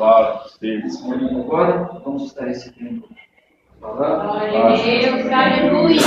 Agora, vamos estar esse tempo. Glória a Deus, aleluia.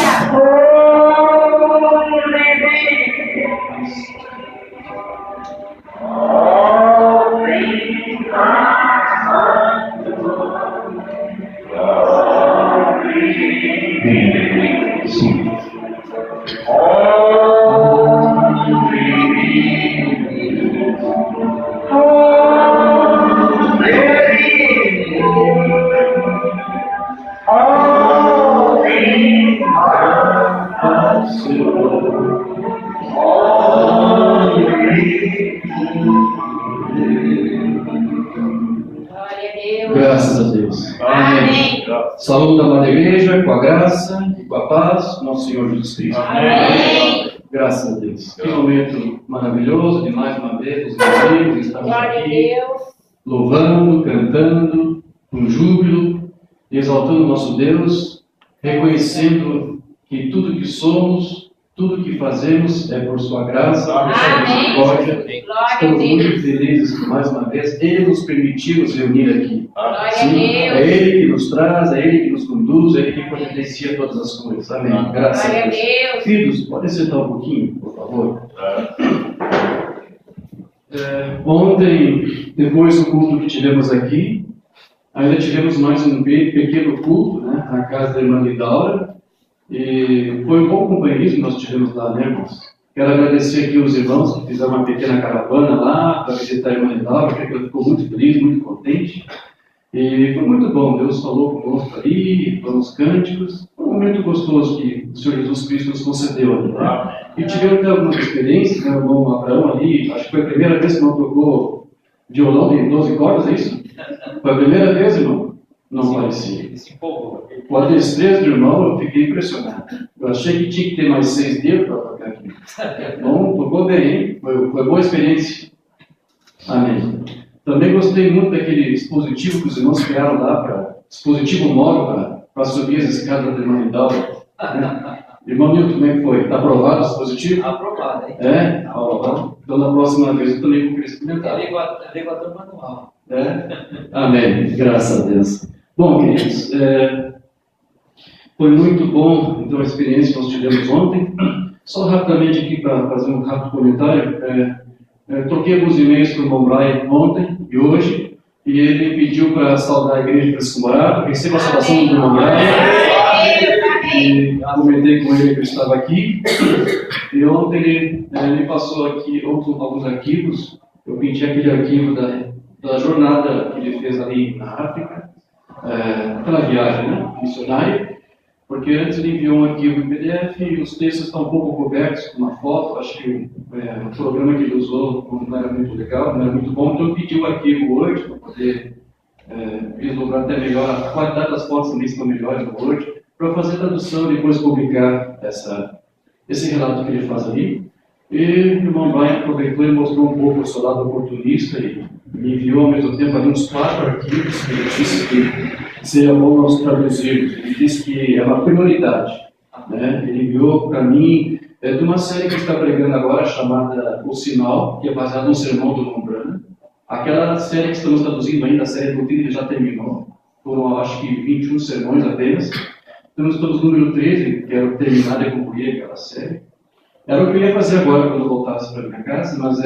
Graças a Deus. Amém. Saúde da Madre Igreja, com a graça e com a paz do nosso Senhor Jesus Cristo. Amém. Graças a Deus. Que momento maravilhoso de mais uma vez os amigos estamos Glória a aqui Deus. louvando, cantando, com júbilo, exaltando o nosso Deus, reconhecendo que tudo que somos, tudo que fazemos é por sua graça, por sua misericórdia. Glória a Estamos muito Deus. felizes que mais uma vez Ele nos permitiu nos reunir aqui. Glória a Sim, é Deus. Ele que nos traz, é Ele que nos conduz, é Ele que providencia todas as coisas. Amém. Graças Glória a a Deus. Deus. Filhos, podem sentar um pouquinho, por favor. Ontem, depois do culto que tivemos aqui, ainda tivemos mais um pequeno culto, né, na casa da irmã Lidaura. E foi um bom companheirismo que nós tivemos lá, né, irmãos? Quero agradecer aqui os irmãos que fizeram uma pequena caravana lá para visitar a irmã Lidaura, porque ela ficou muito feliz, muito contente. E foi muito bom, Deus falou conosco ali, falamos cânticos. Foi um momento gostoso que o Senhor Jesus Cristo nos concedeu ali, né? E tivemos até algumas experiências, né? O irmão Abraão ali, acho que foi a primeira vez que não tocou violão de 12 cordas, é isso? Foi a primeira vez, irmão? Não parecia. Com a destreza do irmão, eu fiquei impressionado. Eu achei que tinha que ter mais 6 dedos para tocar aqui. Bom, tocou bem, hein? Foi boa experiência. Amém. Também gostei muito daquele dispositivo que os irmãos criaram lá, dispositivo móvel para subir as escadas da irmã Lidaura. Irmão Nilton, como é que foi? Está aprovado o dispositivo? Aprovado, hein? É? Aprovado. Então, na próxima vez eu também vou querer experimentar. Elevador manual. Amém. Graças a Deus. Bom, queridos, foi muito bom então, a experiência que nós tivemos ontem. Só rapidamente aqui para fazer um rápido comentário. Troquei alguns e-mails para o irmão Brian ontem e hoje, e ele pediu para saudar a igreja de Francisco Morato. Receba a saudação do irmão Brian. E comentei com ele que eu estava aqui. E ontem ele me passou aqui alguns arquivos. Eu pedi aquele arquivo da jornada que ele fez ali na África, aquela viagem, né, missionária, porque antes ele enviou um arquivo em PDF e os textos estão um pouco cobertos com uma foto. Acho que o programa que ele usou não era muito legal, não era muito bom, então eu pedi o arquivo hoje para poder vislumbrar até melhor, a qualidade das fotos também estão melhores no Word, para fazer tradução e depois publicar esse relato que ele faz ali. E o irmão Brian aproveitou e mostrou um pouco o seu lado oportunista e me enviou ao mesmo tempo ali uns 4 arquivos que ele disse que seria bom nós traduzirmos. Ele disse que é uma prioridade, né? Ele enviou para mim de uma série que está pregando agora chamada O Sinal, que é baseada no sermão do Lombrana. Aquela série que estamos traduzindo ainda, a série do Tino, já terminou. Foram, acho que, 21 sermões apenas. Então, estamos no número 13, quero terminar e concluir aquela série. Era o que eu ia fazer agora quando eu voltasse para minha casa, mas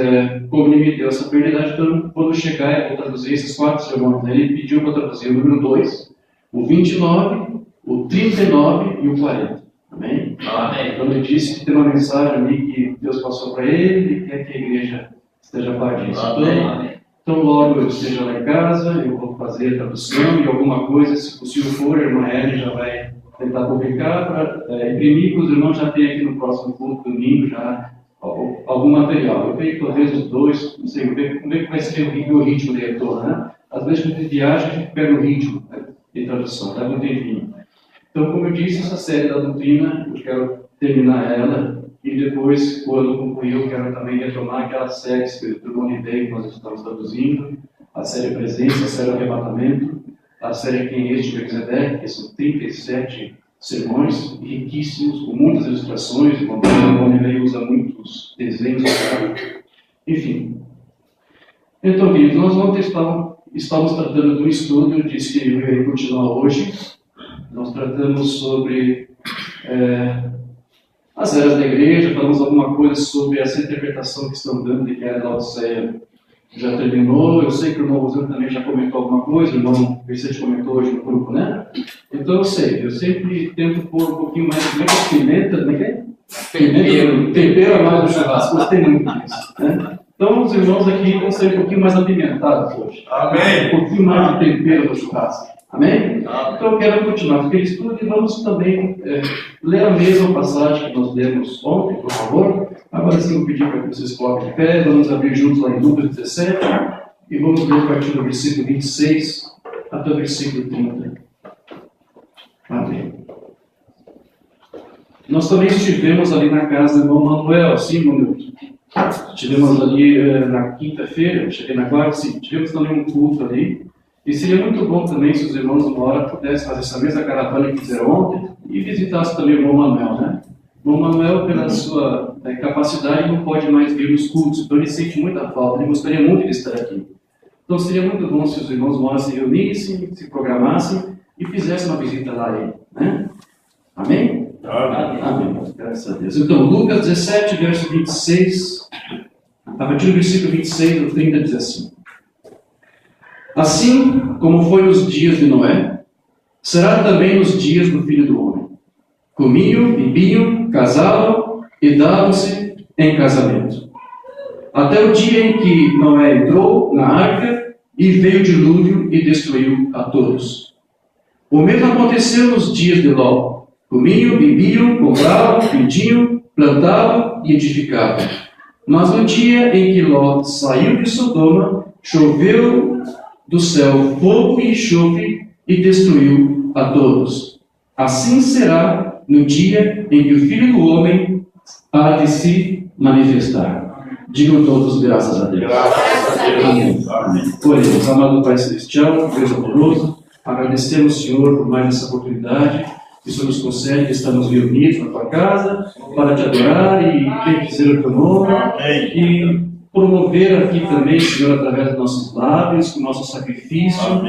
como ele me deu essa prioridade, então quando chegar eu vou traduzir esses 4 sermões. Ele pediu para traduzir o número 2, o 29, o 39 e o 40. Amém? Amém. Então ele disse que tem uma mensagem ali que Deus passou para ele e quer que a igreja esteja a par disso. Então logo eu esteja lá em casa, eu vou fazer a tradução e alguma coisa, se possível for, a irmã Helen já vai tentar publicar para imprimir, que os irmãos já têm aqui no próximo culto, domingo, já algum material. Eu creio que talvez os 2, não sei, como é que vai ser o ritmo de retorno, né? Às vezes, quando a gente viaja, a gente pega o ritmo, né, de tradução, dá um tempinho. Então, como eu disse, essa série da doutrina, eu quero terminar ela, e depois, quando concluir, eu quero também retomar aquela série do Monidei que nós estamos traduzindo, a série Presença, a série Arrebatamento, a série Quem é Este Melquisedeque, que são 37 sermões riquíssimos, com muitas ilustrações. O Monidei usa muitos desenhos. Enfim. Então, queridos, nós ontem estamos tratando do estudo, disse que eu irei continuar hoje. Nós tratamos sobre as eras da igreja, falamos alguma coisa sobre essa interpretação que estão dando de que a era da Laodiceia já terminou. Eu sei que o irmão Rosano também já comentou alguma coisa, o irmão Vicente comentou hoje no grupo, né? Então eu sempre tento pôr um pouquinho mais de pimenta, tempero mais no churrasco, gostei muito disso, né? Então os irmãos aqui vão ser um pouquinho mais apimentados hoje. Amém. Um pouquinho mais de tempero no churrasco. Amém? Então eu quero continuar aquele estudo e vamos também ler a mesma passagem que nós lemos ontem, por favor. Agora sim eu vou pedir para que vocês coloquem de pé, vamos abrir juntos lá em Lucas 17 e vamos ler a partir do versículo 26 até o versículo 30. Amém. Nós também estivemos ali na casa do irmão Manuel, sim, Manuel? Estivemos ali na quinta-feira, cheguei na quarta, sim, tivemos também um culto ali. E seria muito bom também se os irmãos uma hora pudessem fazer essa mesma caravana que fizeram ontem e visitassem também o irmão Manuel, né? O irmão Manuel, pela sua capacidade, não pode mais vir nos cultos, então ele sente muita falta, ele gostaria muito de estar aqui. Então seria muito bom se os irmãos uma hora se reunissem, se programassem e fizessem uma visita lá a ele, né? Amém? Amém. Amém. Graças a Deus. Então, Lucas 17, verso 26, a partir do versículo 26 ao 30, diz assim: Assim como foi nos dias de Noé, será também nos dias do Filho do Homem. Comiam, bebiam, casavam e davam-se em casamento. Até o dia em que Noé entrou na arca e veio o dilúvio e destruiu a todos. O mesmo aconteceu nos dias de Ló. Comiam, bebiam, compravam, vendiam, plantavam e edificavam. Mas no dia em que Ló saiu de Sodoma, choveu do céu fogo e enxofre e destruiu a todos. Assim será no dia em que o Filho do Homem há de se manifestar. Digam todos graças a Deus. Graças a Deus. Amém. Amém. Oremos, amado Pai Celestial, Deus amoroso, agradecemos, Senhor, por mais essa oportunidade que o Senhor nos concede de estarmos reunidos na Tua casa para Te adorar e bendizer o Teu nome e promover aqui também, Senhor, através dos nossos lábios, com o nosso sacrifício, o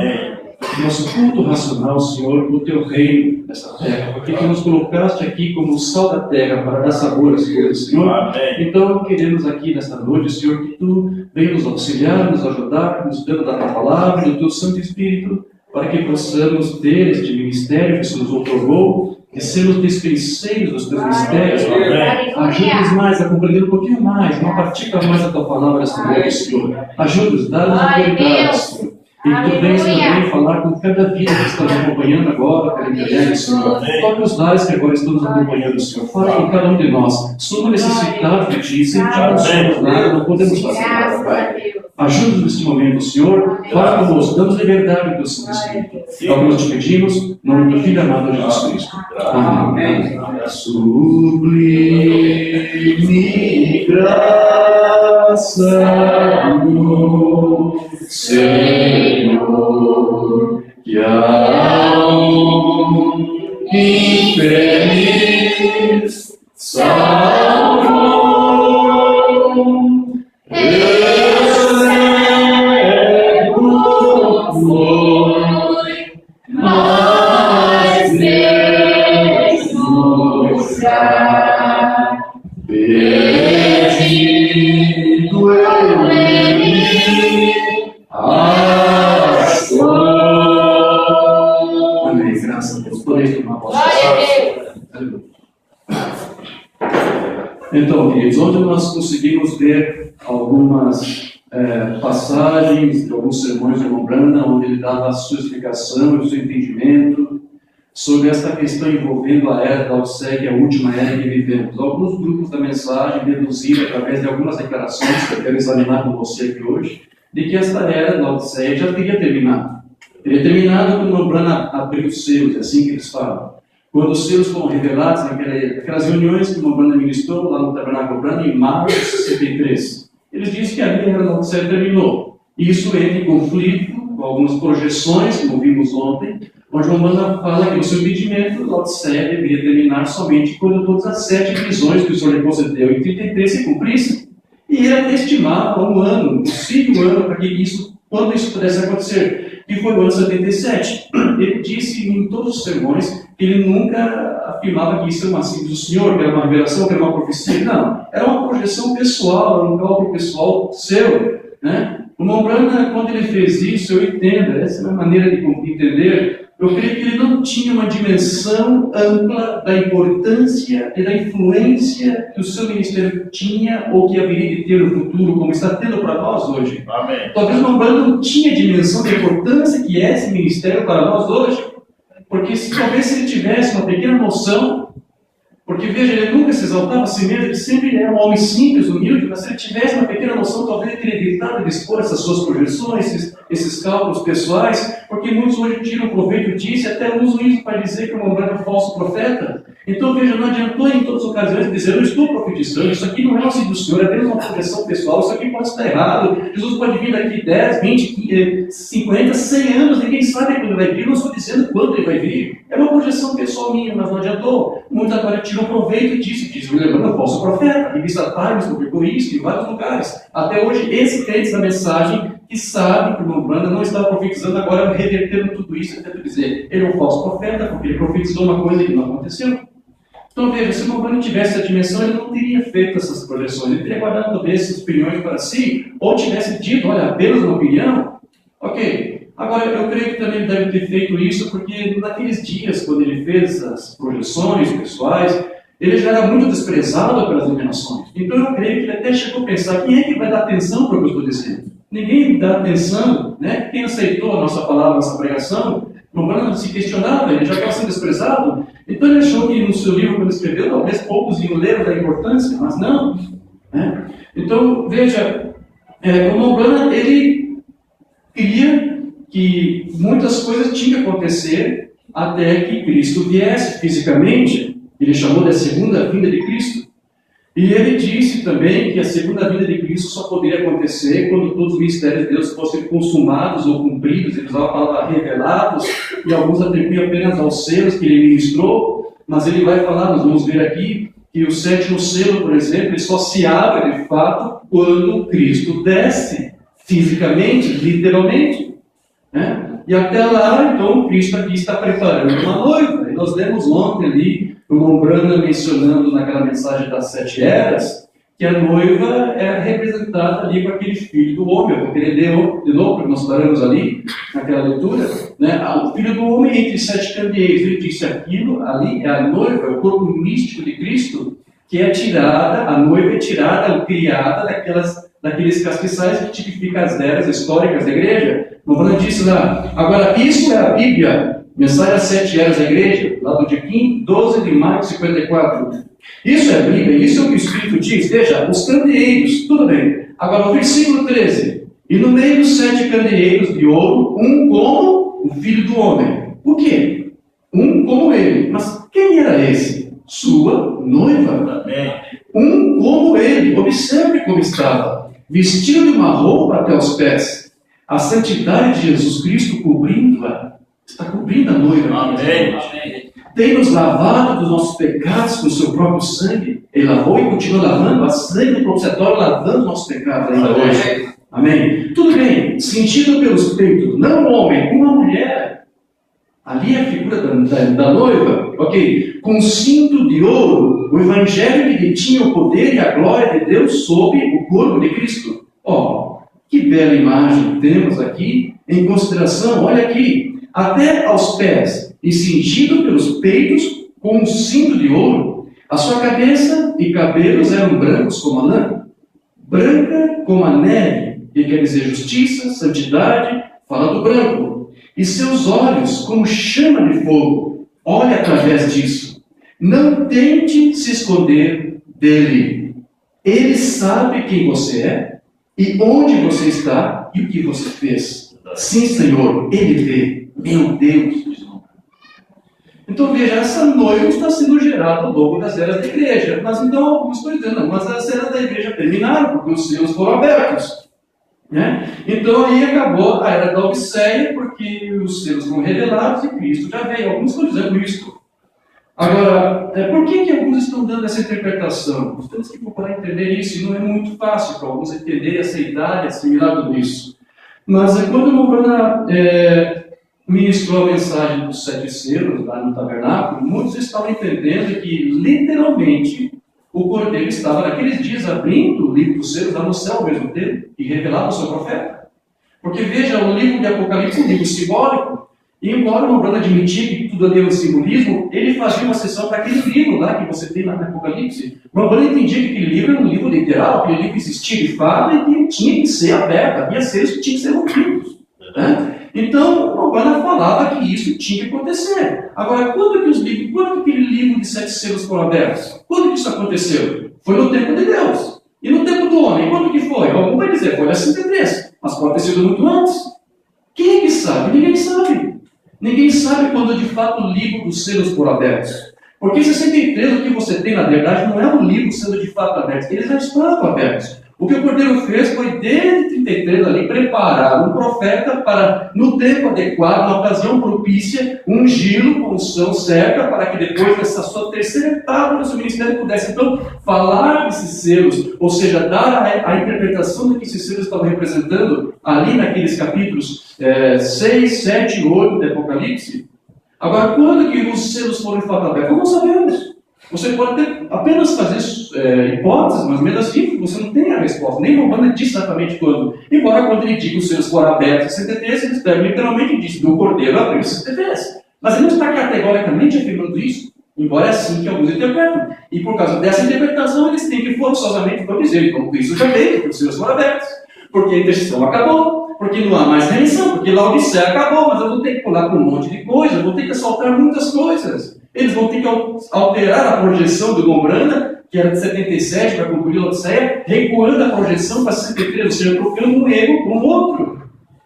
nosso culto racional, Senhor, no Teu reino nessa terra, porque Tu nos colocaste aqui como o sal da terra para dar sabor às coisas, Senhor. Amém. Então, queremos aqui nesta noite, Senhor, que Tu venha nos auxiliar, nos ajudar, nos dando da Tua palavra e do Teu Santo Espírito, para que possamos ter este ministério que o Senhor nos outorgou, que sermos dispenseiros dos Teus mistérios. Ajuda-nos mais a compreender um pouquinho mais, uma partícula mais da Tua palavra esta noite, Senhor. Ajuda-nos, dá-nos autoridade, Senhor. E Tu vens também falar com cada vida que está nos acompanhando agora, pela internet, Senhor. Toque os lares que agora estão nos acompanhando, Senhor. Fala com cada um de nós. Somos necessitados de Ti, sem Ti não somos nada, não podemos fazer nada, Pai. Ajuda-nos neste momento, Senhor. Fala conosco, damos liberdade do Teu Santo Espírito. É o que nós te pedimos, em nome do Filho amado Jesus Cristo. Amém. Sublime graça do Senhor, que ao infeliz salvou. Mas mesmo já perdido ele achou. Amém, graças a Deus. Podem tomar a voz. Então, queridos, ontem nós conseguimos ver algumas passagens de alguns sermões de Lombrana, onde ele dava a sua explicação e o seu entendimento sobre esta questão envolvendo a era da Laodiceia, que é a última era que vivemos. Alguns grupos da mensagem deduziram, através de algumas declarações que eu quero examinar com você aqui hoje, de que esta era da Laodiceia já teria terminado. Teria terminado quando Lombrana abriu os selos, é assim que eles falam. Quando os selos foram revelados naquelas reuniões que Lombrana ministrou lá no Tabernáculo Lombrana em março de 63. Eles dizem que a era da Laodiceia terminou. E isso entra em conflito com algumas projeções, como vimos ontem, onde Lombrana fala que, no seu entendimento, a Laodiceia deveria terminar somente quando todas as 7 visões que o Senhor lhe concedeu em 33 se cumprissem. E ele até estimava um ano, um possível ano, para que isso quando isso pudesse acontecer, que foi o ano 77. Ele disse em todos os sermões que ele nunca afirmava que isso era uma síntese do Senhor, que era uma revelação, que era uma profecia. Não, era uma projeção pessoal, era um cálculo pessoal seu, né? O Mombrana, quando ele fez isso, eu entendo, essa é a maneira de entender. Eu creio que ele não tinha uma dimensão ampla da importância e da influência que o seu ministério tinha ou que haveria de ter no futuro, como está tendo para nós hoje. Amém. Talvez o Mombrana não tinha dimensão da importância que é esse ministério para nós hoje, porque talvez se ele tivesse uma pequena noção, porque veja, ele nunca se exaltava a si mesmo, ele sempre era um homem simples, humilde, mas se ele tivesse uma pequena noção, talvez ele teria evitado de expor essas suas projeções, esses cálculos pessoais, porque muitos hoje tiram proveito disso e até usam isso para dizer que o Mombrana é um falso profeta. Então veja, não adiantou em todas as ocasiões dizer, eu estou profetizando, isso aqui não é um símbolo do Senhor, é apenas uma projeção pessoal, isso aqui pode estar errado, Jesus pode vir daqui 10, 20, 50, 100 anos, ninguém sabe quando ele vai vir, eu não estou dizendo quando ele vai vir. É uma projeção pessoal minha, mas não adiantou. Muitos agora tiram proveito disso, dizem, me lembrando, falso profeta, a revista Times publicou isso em vários lugares. Até hoje, esse crente da mensagem, que sabe que o Mombrana não estava profetizando, agora revertendo tudo isso, e tenta dizer, ele é um falso profeta, porque ele profetizou uma coisa que não aconteceu. Então veja, se o Mombrana tivesse essa dimensão, ele não teria feito essas projeções, ele teria guardado talvez essas opiniões para si, ou tivesse dito, olha, apenas uma opinião, ok. Agora, eu creio que também ele deve ter feito isso, porque naqueles dias, quando ele fez as projeções pessoais, ele já era muito desprezado pelas denominações. Então eu creio que ele até chegou a pensar, quem é que vai dar atenção para o que eu estou dizendo? Ninguém dá atenção, né? Quem aceitou a nossa palavra, a nossa pregação, Mombrana se questionava, ele já estava sendo desprezado. Então ele achou que no seu livro, quando escreveu, talvez poucos iam ler da importância, mas não. Né? Então, veja, o Mombrana, ele queria que muitas coisas tinham que acontecer até que Cristo viesse fisicamente. Ele chamou de segunda vinda de Cristo. E ele disse também que a segunda vinda de Cristo só poderia acontecer quando todos os mistérios de Deus fossem consumados ou cumpridos. Ele usava a palavra revelados, e alguns atribuem apenas aos selos que ele ministrou, mas ele vai falar, nós vamos ver aqui, que o sétimo selo, por exemplo, ele só se abre de fato quando Cristo desce, fisicamente, literalmente. Né? E até lá, então, Cristo aqui está preparando uma noiva. E nós lemos ontem ali, o Mombrana mencionando naquela mensagem das 7 eras, que a noiva é representada ali com aquele filho do homem. Eu vou querer ler de novo, porque nós paramos ali, naquela leitura. Né? O filho do homem entre 7 candeeiros. Ele disse aquilo, ali é a noiva, é o corpo místico de Cristo, que é tirada, a noiva é tirada, ou criada daqueles castiçais que tipificam as eras históricas da igreja. Mombrana disse lá, agora isso é a Bíblia, mensagem às 7 eras da igreja, lá do dia 12 de maio de 54. Isso é a Bíblia, isso é o que o Espírito diz. Veja, os candeeiros, tudo bem. Agora o versículo 13. E no meio dos 7 candeeiros de ouro, um como o filho do homem. O quê? Um como ele. Mas quem era esse? Sua noiva. Amém. Um como ele. Observe como estava. Vestido de uma roupa até os pés. A santidade de Jesus Cristo cobrindo-a. Está cobrindo a noiva. Amém. Tem-nos lavado dos nossos pecados com o seu próprio sangue. Ele lavou e continua lavando. A sangue do propiciatório lavando nossos pecados ainda hoje. Amém. Tudo bem. Sentido pelos peitos. Não um homem, uma mulher. Ali é a figura da noiva. Ok. Com cinto de ouro. O evangelho que detinha o poder e a glória de Deus sob o corpo de Cristo. Que bela imagem temos aqui em consideração. Olha aqui. Até aos pés, e cingido pelos peitos com um cinto de ouro. A sua cabeça e cabelos eram brancos como a lã, branca como a neve, que quer dizer justiça, santidade, fala do branco. E seus olhos como chama de fogo. Olhe através disso. Não tente se esconder dele. Ele sabe quem você é, e onde você está, e o que você fez. Sim, Senhor, Ele vê. Meu Deus! Então veja, essa noiva está sendo gerada ao longo das eras da igreja. Mas então alguns estão dizendo, mas as eras da igreja terminaram, porque os selos foram abertos. Né? Então aí acabou a era da Odisseia, porque os selos foram revelados e Cristo já veio. Alguns estão dizendo isso. Agora, por que alguns estão dando essa interpretação? Nós temos que procurar entender isso, e não é muito fácil para alguns entenderem, aceitarem, assimilar tudo isso. Mas quando o Mombana ministrou a mensagem dos 7 selos lá no tabernáculo, muitos estavam entendendo que, literalmente, o Cordeiro estava naqueles dias abrindo o livro dos selos lá no céu ao mesmo tempo e revelava o seu profeta. Porque veja, o livro de Apocalipse é um livro simbólico, e embora o Mombana admitia que tudo ali era um simbolismo, ele fazia uma sessão para aquele livro lá que você tem lá no Apocalipse. O Mombana entendia que aquele livro era um livro literal, aquele livro existia de fato e que tinha que ser aberto, havia selos que tinham que ser rompidos. Né? Então, o Mombana falava que isso tinha que acontecer. Agora, quando que aquele livro de 7 selos foram abertos? Quando que isso aconteceu? Foi no tempo de Deus. E no tempo do homem, quando que foi? Algum vai dizer, foi a 63, mas pode ter sido muito antes. Quem é que sabe? Ninguém sabe. Ninguém sabe quando de fato o livro dos selos foram abertos. Porque 63, o que você tem na verdade, não é um livro sendo de fato aberto, eles já estavam abertos. O que o Cordeiro fez foi, desde 33 ali, preparar um profeta para, no tempo adequado, na ocasião propícia, ungí-lo com unção certa, para que depois dessa sua terceira etapa do seu ministério pudesse, então, falar desses selos, ou seja, dar a interpretação do que esses selos estavam representando ali naqueles capítulos 6, 7 e 8 do Apocalipse. Agora, quando que os selos foram de fato abertos? Nós não sabemos. Você pode apenas fazer hipóteses, mas mesmo assim você não tem a resposta. Nem Mombana disse exatamente quando. Embora quando ele diga que os selos foram abertos em 63, ele deve literalmente disse do Cordeiro abriu em 63. Mas ele não está categoricamente afirmando isso, embora é assim que alguns interpretam. E por causa dessa interpretação, eles têm que forçosamente dizer, como isso já veio, que os selos foram abertos. Porque a intercessão acabou, porque não há mais remissão, porque Laodiceia acabou, mas eu vou ter que pular por um monte de coisa, eu vou ter que assaltar muitas coisas. Eles vão ter que alterar a projeção do Mombana, que era de 77 para concluir a Laodiceia, recuando a projeção para 63, ou seja, trocando um ego por um outro.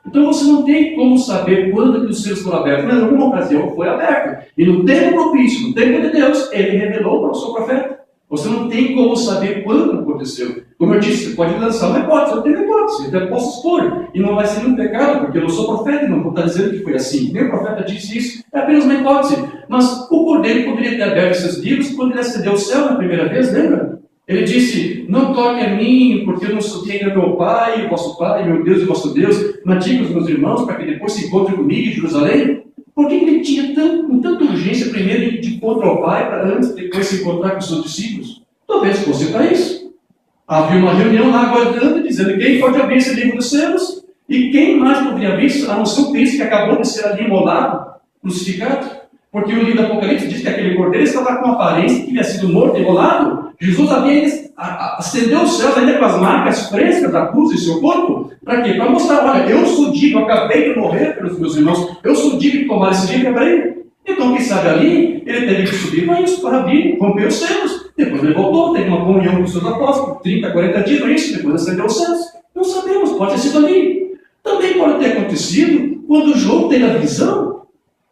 Então você não tem como saber quando que os selos foram abertos, mas em alguma ocasião foi aberto. E no tempo propício, no tempo de Deus, ele revelou para o seu profeta. Você não tem como saber quando aconteceu. Como eu disse, você pode lançar uma hipótese, eu tenho uma hipótese, eu até posso expor. E não vai ser nenhum pecado, porque eu não sou profeta e não vou estar dizendo que foi assim. Nem o profeta disse isso, é apenas uma hipótese. Mas o Cordeiro poderia ter aberto esses livros quando ele acendeu o céu na primeira vez, lembra? Ele disse, não toque a mim, porque eu não sou quem é meu Pai, o vosso Pai, meu Deus e vosso Deus, mas diga aos meus irmãos para que depois se encontrem comigo em Jerusalém. Por que ele tinha com tanta urgência primeiro de encontro ao Pai, para antes depois se encontrar com os seus discípulos? Talvez fosse para isso. Havia uma reunião lá aguardando, dizendo quem pode abrir esse livro dos selos, e quem mais poderia abrir isso, a não ser o Cristo que acabou de ser ali imolado, crucificado. Porque o livro do Apocalipse diz que aquele cordeiro estava com aparência que havia sido morto e imolado. Jesus acendeu os céus ainda com as marcas frescas da cruz em seu corpo. Para quê? Para mostrar, olha, eu sou digno, eu acabei de morrer pelos meus irmãos, eu sou digno de tomar esse livro e abrir. Então, quem sabe ali, ele teve que subir para isso, para abrir, romper os selos. Depois ele voltou, teve uma comunhão com os seus apóstolos, 30, 40 dias, não é isso? Depois acendeu os céus. Não sabemos, pode ter sido ali. Também pode ter acontecido quando João teve a visão.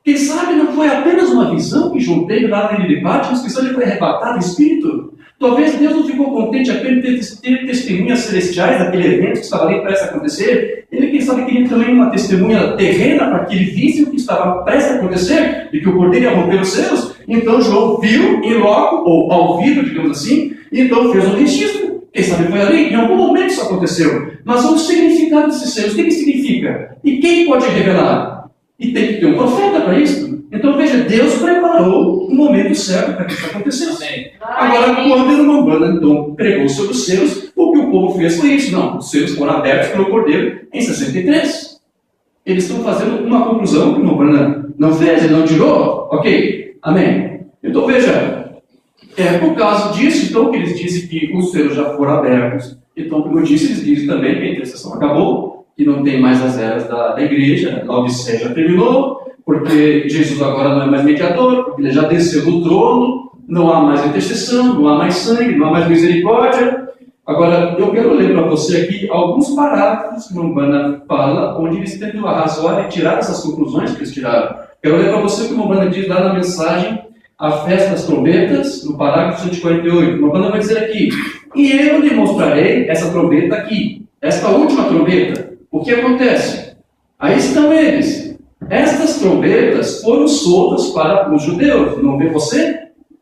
Quem sabe não foi apenas uma visão que João teve lá na ilha de Patmos, mas que ele foi arrebatado em espírito. Talvez Deus não ficou contente apenas de ter testemunhas celestiais daquele evento que estava ali prestes a acontecer. Ele, quem sabe, queria também uma testemunha terrena para que ele visse o que estava prestes a acontecer, e que o Cordeiro ia romper os selos. Então João viu em loco, ou ao vivo, digamos assim, e então fez um registro. Quem sabe foi ali, em algum momento isso aconteceu. Mas o significado desses selos, o que significa? E quem pode revelar? E tem que ter um profeta para isso. Então veja, Deus preparou o momento certo para que isso acontecesse. Agora, quando o Mombana então pregou sobre os selos, o que o povo fez foi isso. Não, os selos foram abertos pelo Cordeiro em 63. Eles estão fazendo uma conclusão que o Mombana não fez, ele não tirou. Ok, amém. Então veja, por causa disso, então, que eles dizem que os selos já foram abertos. Então, como eu disse, eles dizem também que a intercessão acabou, que não tem mais as eras da igreja, a Laodiceia já terminou, porque Jesus agora não é mais mediador, porque ele já desceu do trono, não há mais intercessão, não há mais sangue, não há mais misericórdia. Agora, eu quero ler para você aqui alguns parágrafos que o Mombana fala, onde eles tentam arrazoar e tirar essas conclusões que eles tiraram. Quero ler para você o que o Mombana diz lá na mensagem A Festa das Trombetas, no parágrafo 148. O Mombana vai dizer aqui, e eu lhe mostrarei essa trombeta aqui, esta última trombeta. O que acontece? Aí estão eles. Estas trombetas foram soltas para os judeus, não vê você?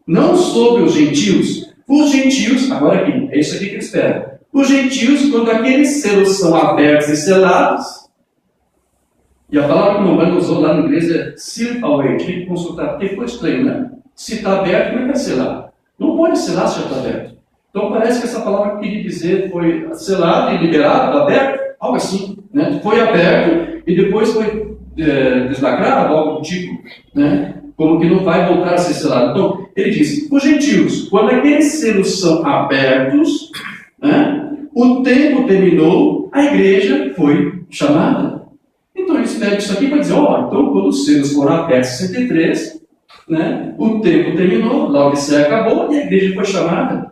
Não sobre os gentios. Os gentios, agora aqui, é isso aqui que eles esperam. Os gentios, quando aqueles selos são abertos e selados, E a palavra que o Mombana usou lá no inglês é seal away. Tive que consultar, porque ficou estranho, né? Se está aberto, como é que é selar? Não pode selar se já está aberto. Então parece que essa palavra que queria dizer foi selado e liberado, aberto, algo assim, né? Foi aberto e depois foi deslacrado, algo do tipo, né? Como que não vai voltar a ser selado. Então, ele diz, os gentios, quando aqueles selos são abertos, né? O tempo terminou, a igreja foi chamada. Então eles pegam isso aqui para dizer, então quando os selos foram abertos em 63, né? O tempo terminou, a Laodiceia acabou e a igreja foi chamada.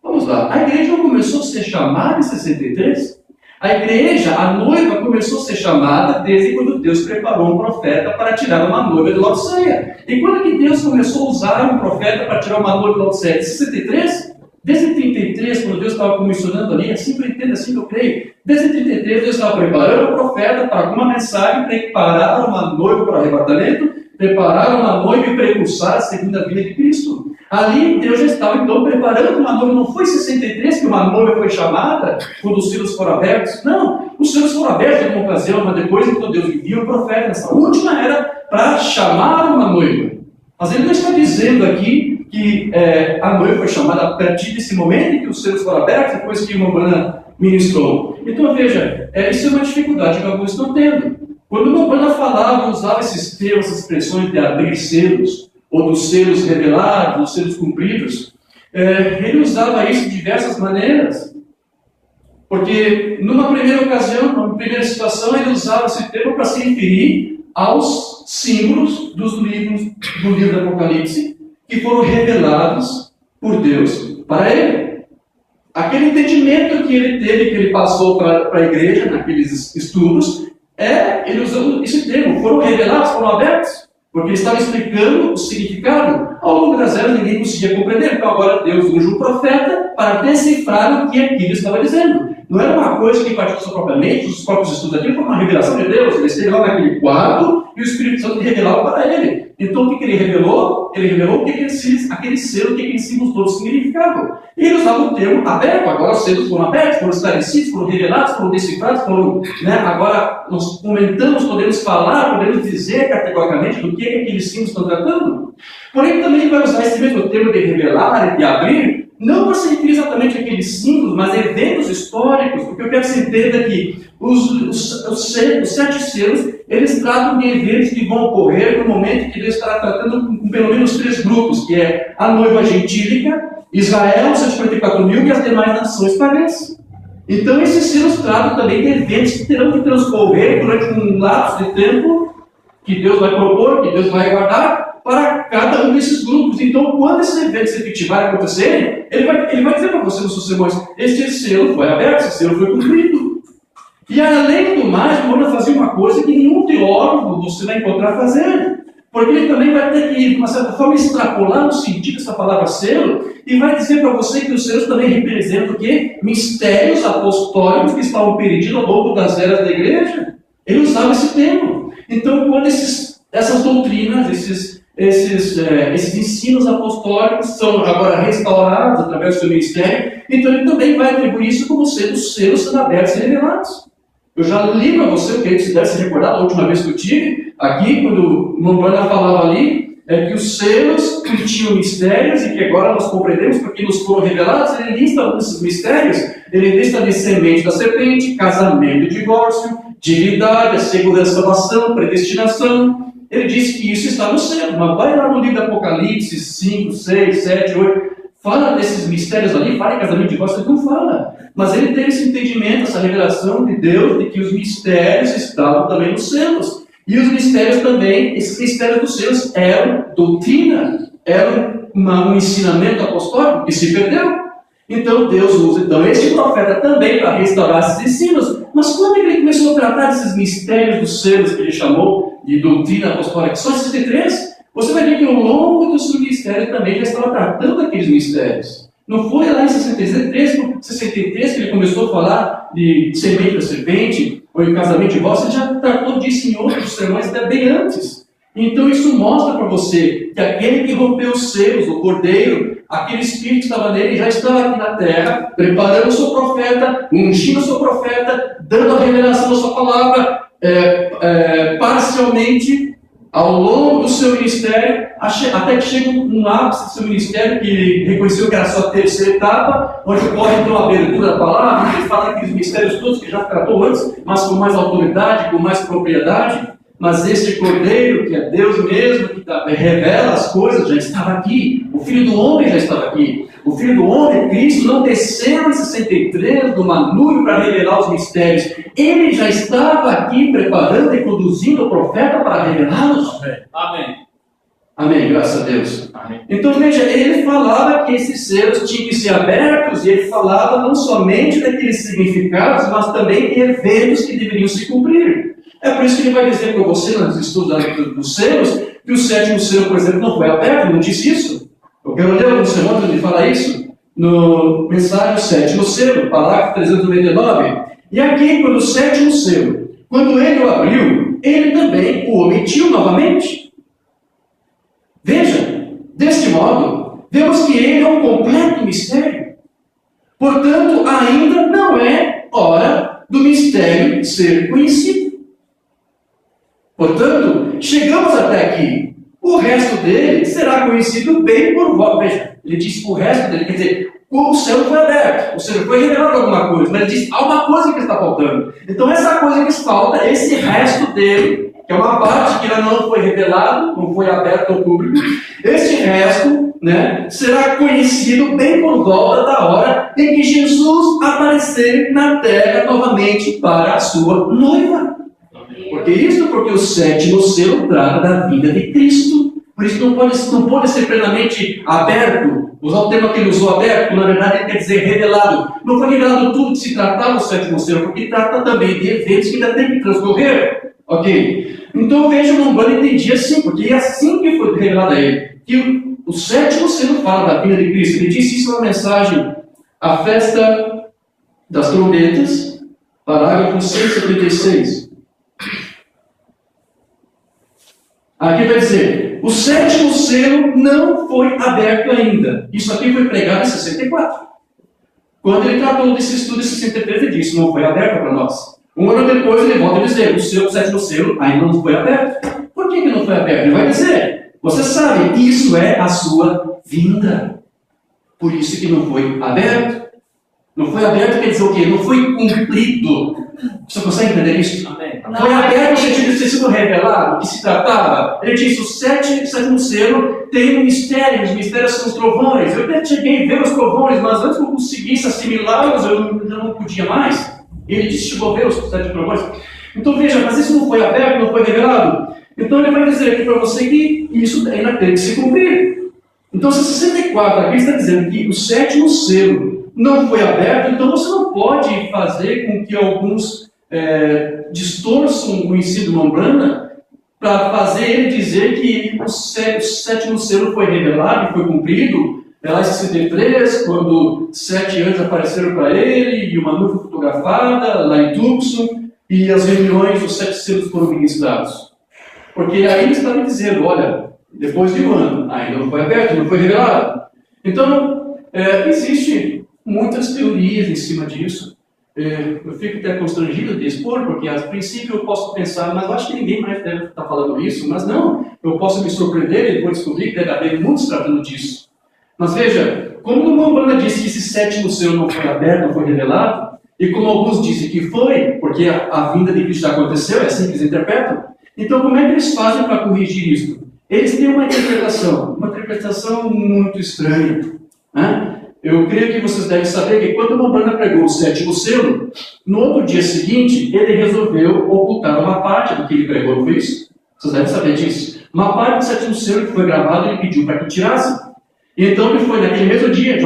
Vamos lá, a igreja não começou a ser chamada em 63? A igreja, a noiva, começou a ser chamada desde quando Deus preparou um profeta para tirar uma noiva de Laodiceia. E quando que Deus começou a usar um profeta para tirar uma noiva de Laodiceia? De 63? Desde 33, quando Deus estava comissionando ali, assim que eu entendo, assim que eu creio. Desde 33, Deus estava preparando o profeta para alguma mensagem, preparar uma noiva para o arrebatamento, preparar uma noiva e precursar a segunda vinda de Cristo. Ali Deus já estava então preparando uma noiva. Não foi em 63 que uma noiva foi chamada, quando os selos foram abertos. Não, os selos foram abertos em uma ocasião, mas depois então Deus enviou o profeta. Essa última era para chamar uma noiva. Mas ele não está dizendo aqui que a noiva foi chamada a partir desse momento em que os selos foram abertos, depois que Mombana ministrou. Então veja, isso é uma dificuldade que alguns estão tendo. Quando Mombana falava, usava esses termos, essas expressões de abrir selos, ou dos selos revelados, dos selos cumpridos, ele usava isso de diversas maneiras. Porque numa primeira ocasião, numa primeira situação, ele usava esse termo para se referir aos símbolos do livro do Apocalipse, que foram revelados por Deus para ele. Aquele entendimento que ele teve, que ele passou para a igreja, naqueles estudos, ele usou esse termo, foram revelados, foram abertos, porque ele estava explicando o significado. Ao longo das eras ninguém conseguia compreender, então agora Deus usa um profeta para decifrar o que aquilo estava dizendo. Não era uma coisa que partiu da sua própria mente, dos próprios estudos daquilo, foi uma revelação de Deus. Ele esteve lá naquele quarto e o Espírito Santo revelava para ele. Então o que ele revelou? Ele revelou o que aquele selo, o que aqueles símbolos todos significavam. E ele usava o termo aberto. Agora os selos foram abertos, foram esclarecidos, foram revelados, foram decifrados, foram, agora nós comentamos, podemos falar, podemos dizer categoricamente do que aqueles símbolos estão tratando. Porém, também ele vai usar esse mesmo termo de revelar e de abrir, não para se referir exatamente àqueles símbolos, mas a eventos históricos, porque eu quero que você entenda que os 7 selos, eles tratam de eventos que vão ocorrer no momento que Deus estará tratando com pelo menos 3 grupos, que é a noiva gentílica, Israel, 144 mil e as demais nações pagãs. Então esses selos tratam também de eventos que terão que transcorrer durante um lapso de tempo que Deus vai propor, que Deus vai guardar, para cada um desses grupos. Então, quando esses eventos efetivarem acontecerem, ele vai dizer para você nos seus sermões, este selo foi aberto, esse selo foi cumprido. E além do mais, Mombana fazia uma coisa que nenhum teólogo você vai encontrar fazendo. Porque ele também vai ter que, de uma certa forma, extrapolar o sentido dessa palavra selo e vai dizer para você que os selos também representam o quê? Mistérios apostólicos que estavam perdidos ao longo das eras da igreja. Ele usava esse termo. Então, quando essas doutrinas, esses ensinos apostólicos são agora restaurados através do seu ministério, então ele também vai atribuir isso como sendo os selos sendo abertos e revelados. Eu já li para você, eu queria que você deve se recordar, da última vez que eu tive, aqui, quando Mombana falava ali, que os selos continham mistérios e que agora nós compreendemos porque nos foram revelados. Ele lista alguns desses mistérios, ele lista de semente da serpente, casamento e divórcio, divindade, segurança da salvação, predestinação. Ele diz que isso está no selo, mas vai lá no livro do Apocalipse 5, 6, 7, 8, fala desses mistérios ali, fala em casamento de divórcio, ele não fala. Mas ele teve esse entendimento, essa revelação de Deus, de que os mistérios estavam também nos selos. E os mistérios também, esses mistérios dos selos eram doutrina, eram um ensinamento apostólico que se perdeu. Então Deus usa este profeta também para restaurar esses ensinos. Mas quando ele começou a tratar desses mistérios dos selos que ele chamou de doutrina apostólica, só em 63, você vai ver que ao longo do seu ministério também já estava tratando daqueles mistérios. Não foi lá em 63 que ele começou a falar de semente da serpente, ou em casamento de divórcio, ele já tratou disso em outros sermões até bem antes. Então isso mostra para você que aquele que rompeu os selos, o cordeiro, aquele espírito que estava nele, já estava aqui na terra, preparando o seu profeta, ungindo o seu profeta, dando a revelação da sua palavra, parcialmente ao longo do seu ministério, até que chega um ápice do seu ministério, que reconheceu que era a sua terceira etapa, onde ocorre então a abertura da palavra, ele fala daqueles mistérios todos que já tratou antes, mas com mais autoridade, com mais propriedade. Mas este Cordeiro, que é Deus mesmo, que revela as coisas, já estava aqui. O Filho do Homem já estava aqui. O Filho do Homem, Cristo, não desceu em 63 do manubrio para revelar os mistérios. Ele já estava aqui preparando e conduzindo o profeta para revelá-los. Amém. Amém, graças a Deus. Amém. Então veja, ele falava que esses selos tinham que ser abertos, e ele falava não somente daqueles significados, mas também de eventos que deveriam se cumprir. É por isso que ele vai dizer para você, nos estudos dos selos, que o sétimo selo, por exemplo, não foi aberto, não disse isso. Eu quero ler alguns sermões onde ele fala isso, no mensagem do sétimo selo, parágrafo 399. E aqui, quando o sétimo selo, quando ele o abriu, ele também o omitiu novamente. Veja, deste modo, vemos que ele é um completo mistério. Portanto, ainda não é hora do mistério ser conhecido. Portanto, chegamos até aqui. O resto dele será conhecido bem por vós. Veja, ele diz o resto dele, quer dizer, o céu foi aberto, o céu foi revelado alguma coisa, mas ele diz, há uma coisa que está faltando. Então essa coisa que falta, esse resto dele, que é uma parte que ainda não foi revelado, não foi aberto ao público, esse resto, será conhecido bem por volta da hora em que Jesus aparecer na terra novamente para a sua noiva. Porque o sétimo selo trata da vida de Cristo. Por isso não pode ser plenamente aberto. Usar o termo que ele usou, aberto, na verdade ele quer dizer revelado. Não foi revelado tudo que se tratava do sétimo selo, porque trata também de eventos que ainda tem que transcorrer. Ok? Então veja, o Umbanda entendia assim, porque é assim que foi revelado a ele. Que o sétimo selo fala da vinda de Cristo. Ele disse isso na mensagem, a festa das trombetas, parágrafo 176. Aqui vai dizer, o sétimo selo não foi aberto ainda. Isso aqui foi pregado em 64. Quando ele tratou desse estudo em 63, ele disse, não foi aberto para nós. Um ano depois ele volta a dizer, o sétimo selo ainda não foi aberto. Por que não foi aberto? Ele vai dizer, você sabe, isso é a sua vinda. Por isso que não foi aberto. Não foi aberto quer dizer o quê? Não foi cumprido. Você consegue entender isso? Amém. Foi aberto no sentido de ter sido revelado, o que se tratava. Ele disse, o sétimo selo tem um mistério, os mistérios são os trovões. Eu até cheguei a ver os trovões, mas antes que eu conseguisse assimilá-los, eu já não podia mais. Ele disse, chegou a ver os 7 trovões. Então veja, mas isso não foi aberto, não foi revelado. Então ele vai dizer aqui para você que isso ainda tem que se cumprir. Então se 64 aqui está dizendo que o sétimo selo não foi aberto, então você não pode fazer com que alguns distorçam o ensino da Umbanda para fazer ele dizer que o sétimo selo foi revelado e foi cumprido. Lá em 63, quando 7 anjos apareceram para ele e uma nuvem fotografada lá em Tucson e as reuniões dos 7 selos foram ministrados. Porque aí ele estava dizendo, olha, depois de um ano, ainda não foi aberto, não foi revelado. Então, existe muitas teorias em cima disso. Eu fico até constrangido de expor, porque a princípio eu posso pensar, mas eu acho que ninguém mais deve estar falando isso, mas não, eu posso me surpreender e depois descobrir que deve haver muitos tratando disso. Mas veja, como o Umbanda disse que esse sétimo selo não foi aberto, não foi revelado, e como alguns dizem que foi, porque a vinda de Cristo já aconteceu, é assim que eles interpretam, então como é que eles fazem para corrigir isso? Eles têm uma interpretação muito estranha, né? Eu creio que vocês devem saber que quando o Umbanda pregou o sétimo selo, no outro dia seguinte, ele resolveu ocultar uma parte do que ele pregou, não foi isso? Vocês devem saber disso. Uma parte do sétimo selo que foi gravado, ele pediu para que tirasse. E então ele foi naquele mesmo dia,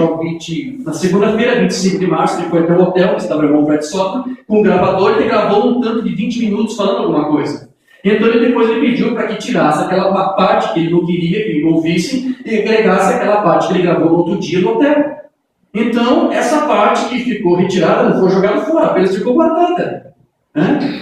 na segunda-feira, 25 de março, ele foi até o hotel, estava o irmão Fred Sotto, com um gravador, ele gravou um tanto de 20 minutos falando alguma coisa. Então depois ele pediu para que tirasse aquela parte que ele não queria que ele ouvisse e agregasse aquela parte que ele gravou no outro dia no hotel. Então, essa parte que ficou retirada não foi jogada fora, apenas ficou guardada.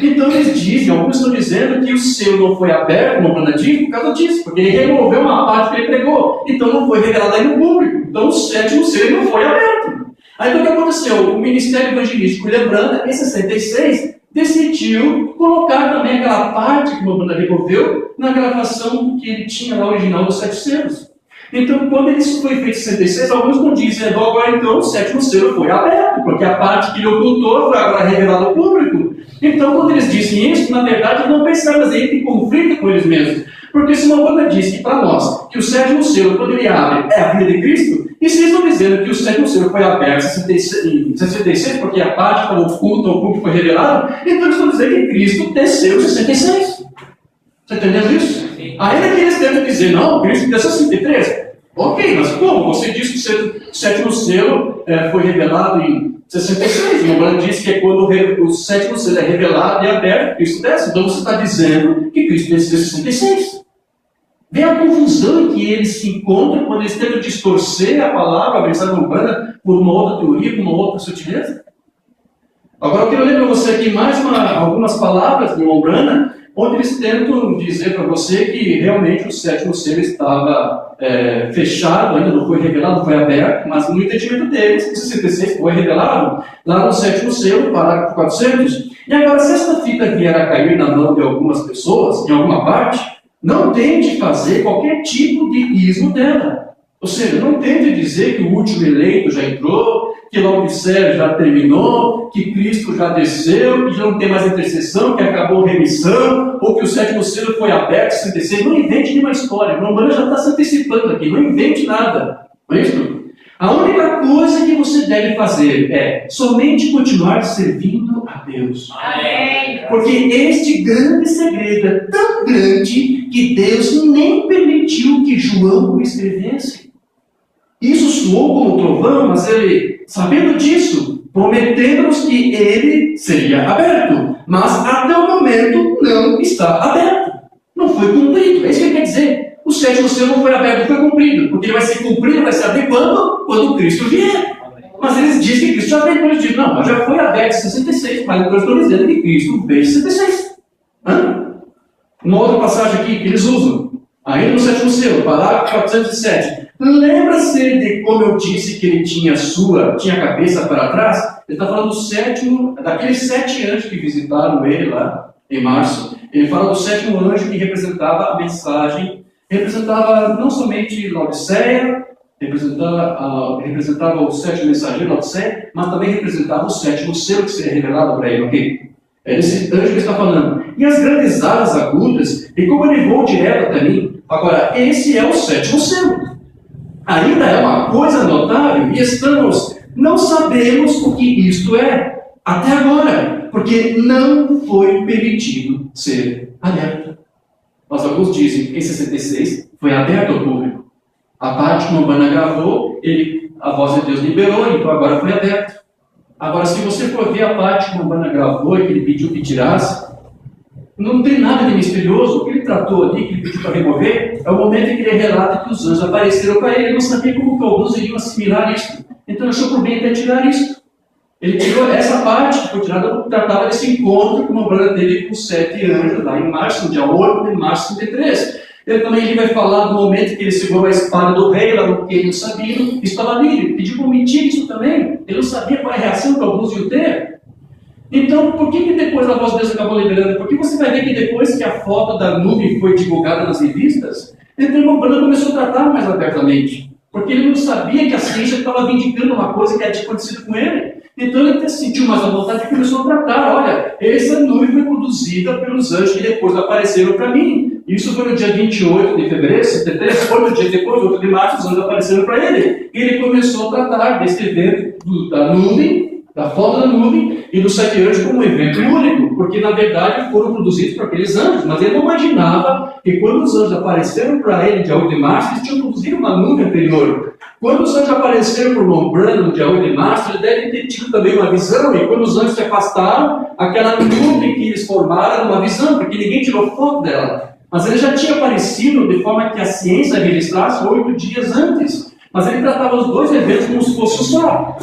Então, eles dizem, alguns estão dizendo que o selo não foi aberto, no Umbanda diz, por causa disso, porque ele removeu uma parte que ele pregou, então não foi revelado aí no público. Então, o sétimo selo não foi aberto. Aí, o que aconteceu? O Ministério Evangelístico de Umbanda, em 66, decidiu colocar também aquela parte que o Umbanda removeu na gravação que ele tinha na original dos 7 selos. Então, quando isso foi feito em 66, alguns não dizem, agora então o 7º selo foi aberto, porque a parte que ele ocultou foi agora revelada ao público. Então, quando eles dizem isso, na verdade, não pensaram, mas aí tem conflito com eles mesmos. Porque se uma banda diz que para nós, que o 7º selo, quando ele abre, é a vida de Cristo, e se eles estão dizendo que o 7º selo foi aberto em 66, porque a parte estava oculta, o público foi revelado, então eles estão dizendo que Cristo desceu em 66. Você entendeu isso? Ainda que eles tentam dizer, não, Cristo desceu em 63. Ok, mas como? Você disse que o 7º selo foi revelado em 66. O Umbanda diz que é quando o 7º selo é revelado e aberto, Cristo desce. Então você está dizendo que Cristo desceu em 66. Vê a confusão em que eles se encontram quando eles tentam distorcer a palavra, a mensagem da Umbanda, por uma outra teoria, por uma outra sutileza. Agora eu quero ler para você aqui mais algumas palavras de Umbanda, onde eles tentam dizer para você que realmente o 7º selo estava fechado, ainda não foi revelado, não foi aberto, mas no entendimento deles, em 66 foi revelado, lá no 7º selo, parágrafo 400. E agora, se esta fita vier a cair na mão de algumas pessoas, em alguma parte, não tente fazer qualquer tipo de ismo dela. Ou seja, não tente dizer que o último eleito já entrou, que a Laodiceia já terminou, que Cristo já desceu, que já não tem mais intercessão, que acabou a remissão, ou que o 7º selo foi aberto, 66. Não invente nenhuma história. O Umbanda já está se antecipando aqui. Não invente nada. Não é isso? A única coisa que você deve fazer é somente continuar servindo a Deus. Amém. Porque este grande segredo é tão grande que Deus nem permitiu que João o escrevesse. Isso soou como trovão, mas ele, sabendo disso, prometendo-nos que ele seria aberto. Mas até o momento não está aberto. Não foi cumprido. É isso que ele quer dizer. O 7º selo não foi aberto, foi cumprido. Porque ele vai ser cumprido, vai ser aberto quando? Quando Cristo vier. Mas eles dizem que Cristo já veio. Eles dizem, não, mas já foi aberto em 66. Mas eu estou dizendo que Cristo veio em 66. Uma outra passagem aqui que eles usam. Ainda no 7º selo, parágrafo 407. Lembra-se de como eu disse que ele tinha a cabeça para trás? Ele está falando do 7º, daqueles 7 anjos que visitaram ele lá em março. Ele fala do 7º anjo que representava a mensagem, representava não somente Laodiceia, representava o 7º mensageiro Laodiceia, mas também representava o 7º selo que seria revelado para ele, ok? É desse anjo que ele está falando. E as grandes alas agudas, e como ele voou direto até mim. Agora, esse é o 7º selo. Ainda é uma coisa notável, e não sabemos o que isto é, até agora, porque não foi permitido ser aberto. Mas alguns dizem que em 66 foi aberto ao público. A parte que o Umbanda gravou, a voz de Deus liberou, então agora foi aberto. Agora, se você for ver a parte que o Umbanda gravou e que ele pediu que tirasse, não tem nada de misterioso. O que ele tratou ali, que ele pediu para remover, é o momento em que ele relata que os anjos apareceram para ele. Ele não sabia como que alguns iriam assimilar isso. Então achou por bem até tirar isso. Ele tirou essa parte que foi tirada, tratava desse encontro que o Umbanda teve com os 7 anjos, lá em março, no dia 8 de março de 53. Ele também vai falar do momento que ele segurou a espada do rei, lá no que ele não sabia, estava ali. Ele pediu para omitir isso também. Ele não sabia qual é a reação que alguns iam ter. Então, por que depois a voz de Deus acabou liberando? Porque você vai ver que depois que a foto da nuvem foi divulgada nas revistas, então o Umbanda começou a tratar mais abertamente. Porque ele não sabia que a ciência estava vindicando uma coisa que tinha acontecido com ele. Então ele até sentiu mais à vontade e começou a tratar. Olha, essa nuvem foi produzida pelos anjos que depois apareceram para mim. Isso foi no dia 28 de fevereiro, 73, foi no dia depois, 8 de março, os anjos apareceram para ele. E ele começou a tratar desse evento da nuvem, da foto da nuvem e dos 7 anjos como um evento único, porque na verdade foram produzidos por aqueles anjos, mas ele não imaginava que quando os anjos apareceram para ele no dia 8 de março, eles tinham produzido uma nuvem anterior. Quando os anjos apareceram para o Umbanda no dia 8 de março, eles devem ter tido também uma visão, e quando os anjos se afastaram, aquela nuvem que eles formaram era uma visão, porque ninguém tirou foto dela. Mas ele já tinha aparecido de forma que a ciência registrasse 8 dias antes. Mas ele tratava os dois eventos como se fosse um só.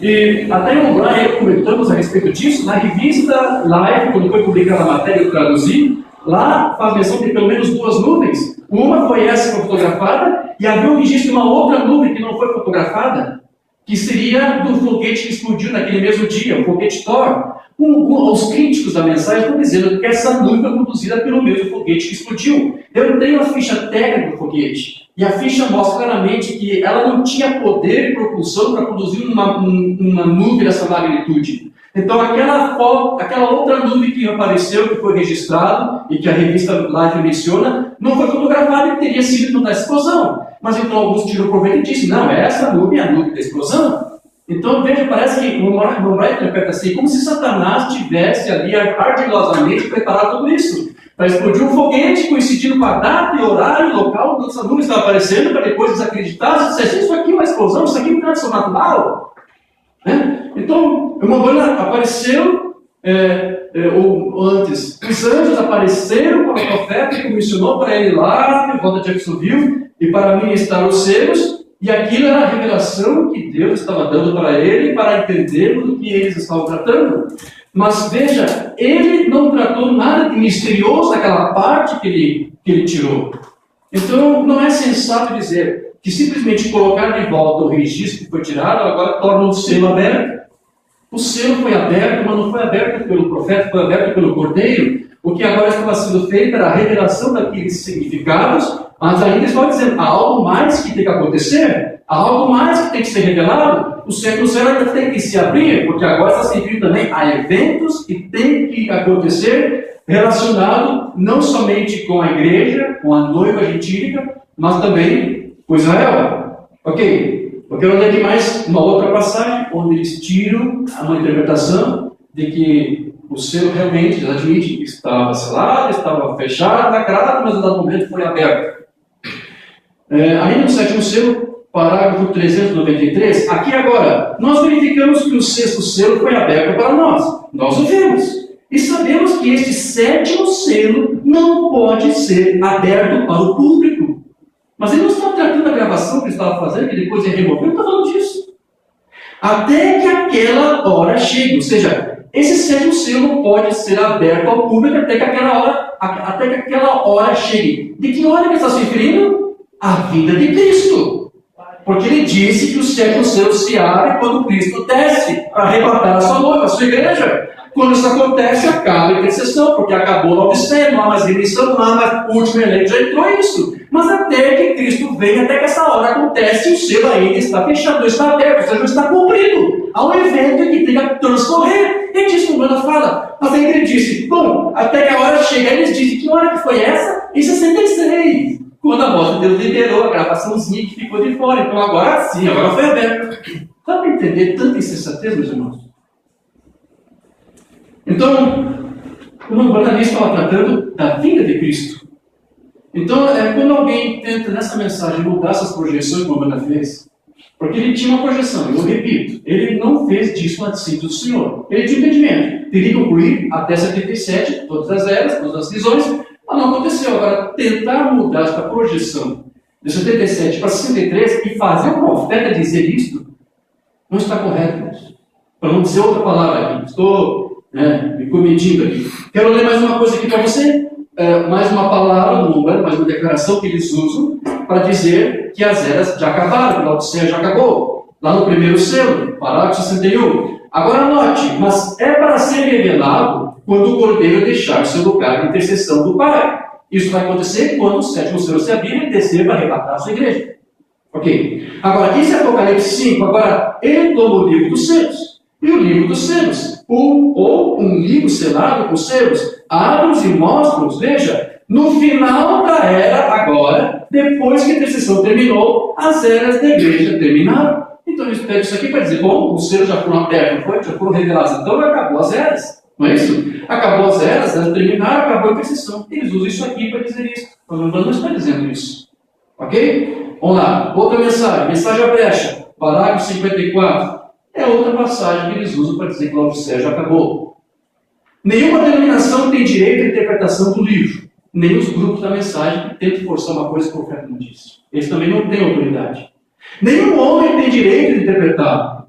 E até em Umbanda, comentamos a respeito disso, na revista Life, quando foi publicada a matéria, eu traduzi, lá faz menção de pelo menos 2 nuvens. Uma foi essa que foi fotografada, e havia um registro de uma outra nuvem que não foi fotografada, que seria do foguete que explodiu naquele mesmo dia, o foguete Thor. Os críticos da mensagem estão dizendo que essa nuvem foi conduzida pelo mesmo foguete que explodiu. Eu tenho a ficha técnica do foguete, e a ficha mostra claramente que ela não tinha poder e propulsão para produzir uma nuvem dessa magnitude. Então, aquela outra nuvem que apareceu, que foi registrado, e que a revista Life menciona, não foi fotografada e teria sido da explosão. Mas então alguns tiram proveito disso. Não, essa nuvem é a nuvem da explosão. Então, veja, parece que o Murray interpreta assim, como se Satanás tivesse ali ardilosamente preparado tudo isso, para explodir um foguete, coincidindo com a data e horário, local, onde essa nuvem estava aparecendo, para depois desacreditar, se dissesse, isso aqui é uma explosão, isso aqui é um trânsito natural. Né? Então, o Murray apareceu, ou antes, os anjos apareceram para o profeta e comissionou para ele lá, em volta de Jacksonville, e para ministrar os selos. E aquilo era a revelação que Deus estava dando para ele, para entendermos do que eles estavam tratando. Mas veja, ele não tratou nada de misterioso naquela parte que ele tirou. Então, não é sensato dizer que simplesmente colocar de volta o registro que foi tirado, agora torna o selo aberto. O selo foi aberto, mas não foi aberto pelo profeta, foi aberto pelo Cordeiro. O que agora estava sendo feito era a revelação daqueles significados, mas ainda estão dizendo, há algo mais que tem que acontecer, há algo mais que tem que ser revelado, o século zero ainda tem que se abrir, porque agora está se referindo também a eventos que tem que acontecer relacionado não somente com a igreja, com a noiva gentílica, mas também com Israel. Ok? Eu quero ler aqui mais uma outra passagem, onde eles tiram uma interpretação de que o selo realmente, eles admitem que estava selado, estava fechado, lacrado, mas no dado momento foi aberto. Ainda no sétimo selo, parágrafo 393, aqui agora, nós verificamos que o sexto selo foi aberto para nós. Nós o vemos. E sabemos que este sétimo selo não pode ser aberto para o público. Mas ele não está tratando a gravação que ele estava fazendo, que depois ele removeu, não está falando disso. Até que aquela hora chegue, ou seja, esse sétimo selo não pode ser aberto ao público até que aquela hora chegue. De que hora ele está se referindo? A vinda de Cristo. Porque ele disse que o sétimo selo se abre quando Cristo desce para arrebatar a sua noiva, a sua igreja. Quando isso acontece, acaba a intercessão, porque acabou a Odisseia, não há mais remissão, não há mais o último eleito, já entrou isso. Mas até que Cristo venha, até que essa hora acontece, o selo ainda está fechado, não está aberto, ou seja, não está cumprido. Há um evento que tem que transcorrer. E disso o Mano fala. Mas aí ele disse, bom, até que a hora chega, eles dizem, que hora que foi essa? Em 66. Quando a voz de Deus liberou a gravaçãozinha que ficou de fora. Então agora sim, agora foi aberto. Dá para entender tanta insensatez, meus irmãos? Então, o jornalista estava tratando da vinda de Cristo. Então, quando alguém tenta nessa mensagem mudar essas projeções que o Mano fez, porque ele tinha uma projeção, eu repito, ele não fez disso assim do Senhor. Ele tinha entendimento. Teria que concluir até 77, todas as eras, todas as visões, mas não aconteceu. Agora, tentar mudar essa projeção de 77 para 63 e fazer o profeta dizer isso, não está correto, irmãos. Para não dizer outra palavra aqui. Estou me cometindo aqui. Quero ler mais uma coisa aqui para você. Mais uma palavra, mais uma declaração que eles usam para dizer que as eras já acabaram, que a Odisseia já acabou. Lá no primeiro selo, parágrafo 61. Agora note, mas é para ser revelado quando o Cordeiro deixar seu lugar de intercessão do Pai. Isso vai acontecer quando o sétimo selo se abrir e descer para arrebatar a sua igreja. Ok? Agora, isso é Apocalipse 5. Agora, ele toma o livro dos selos. E o livro dos selos, ou um livro selado com selos, abre-os e mostra-os. Veja, no final da era, agora, depois que a intercessão terminou, as eras da igreja terminaram. Então eles pegam isso aqui para dizer, bom, os selos já foram abertos, já foram revelados, então acabou as eras. Não é isso? Acabou as eras terminaram, acabou a intercessão. Eles usam isso aqui para dizer isso. O não está dizendo isso. Ok? Vamos lá, outra mensagem à brecha, parágrafo 54. É outra passagem que eles usam para dizer que a Odisseia já acabou. Nenhuma denominação tem direito à interpretação do livro, nem os grupos da mensagem que tentam forçar uma coisa que o profeta não disse. Eles também não têm autoridade. Nenhum homem tem direito de interpretar.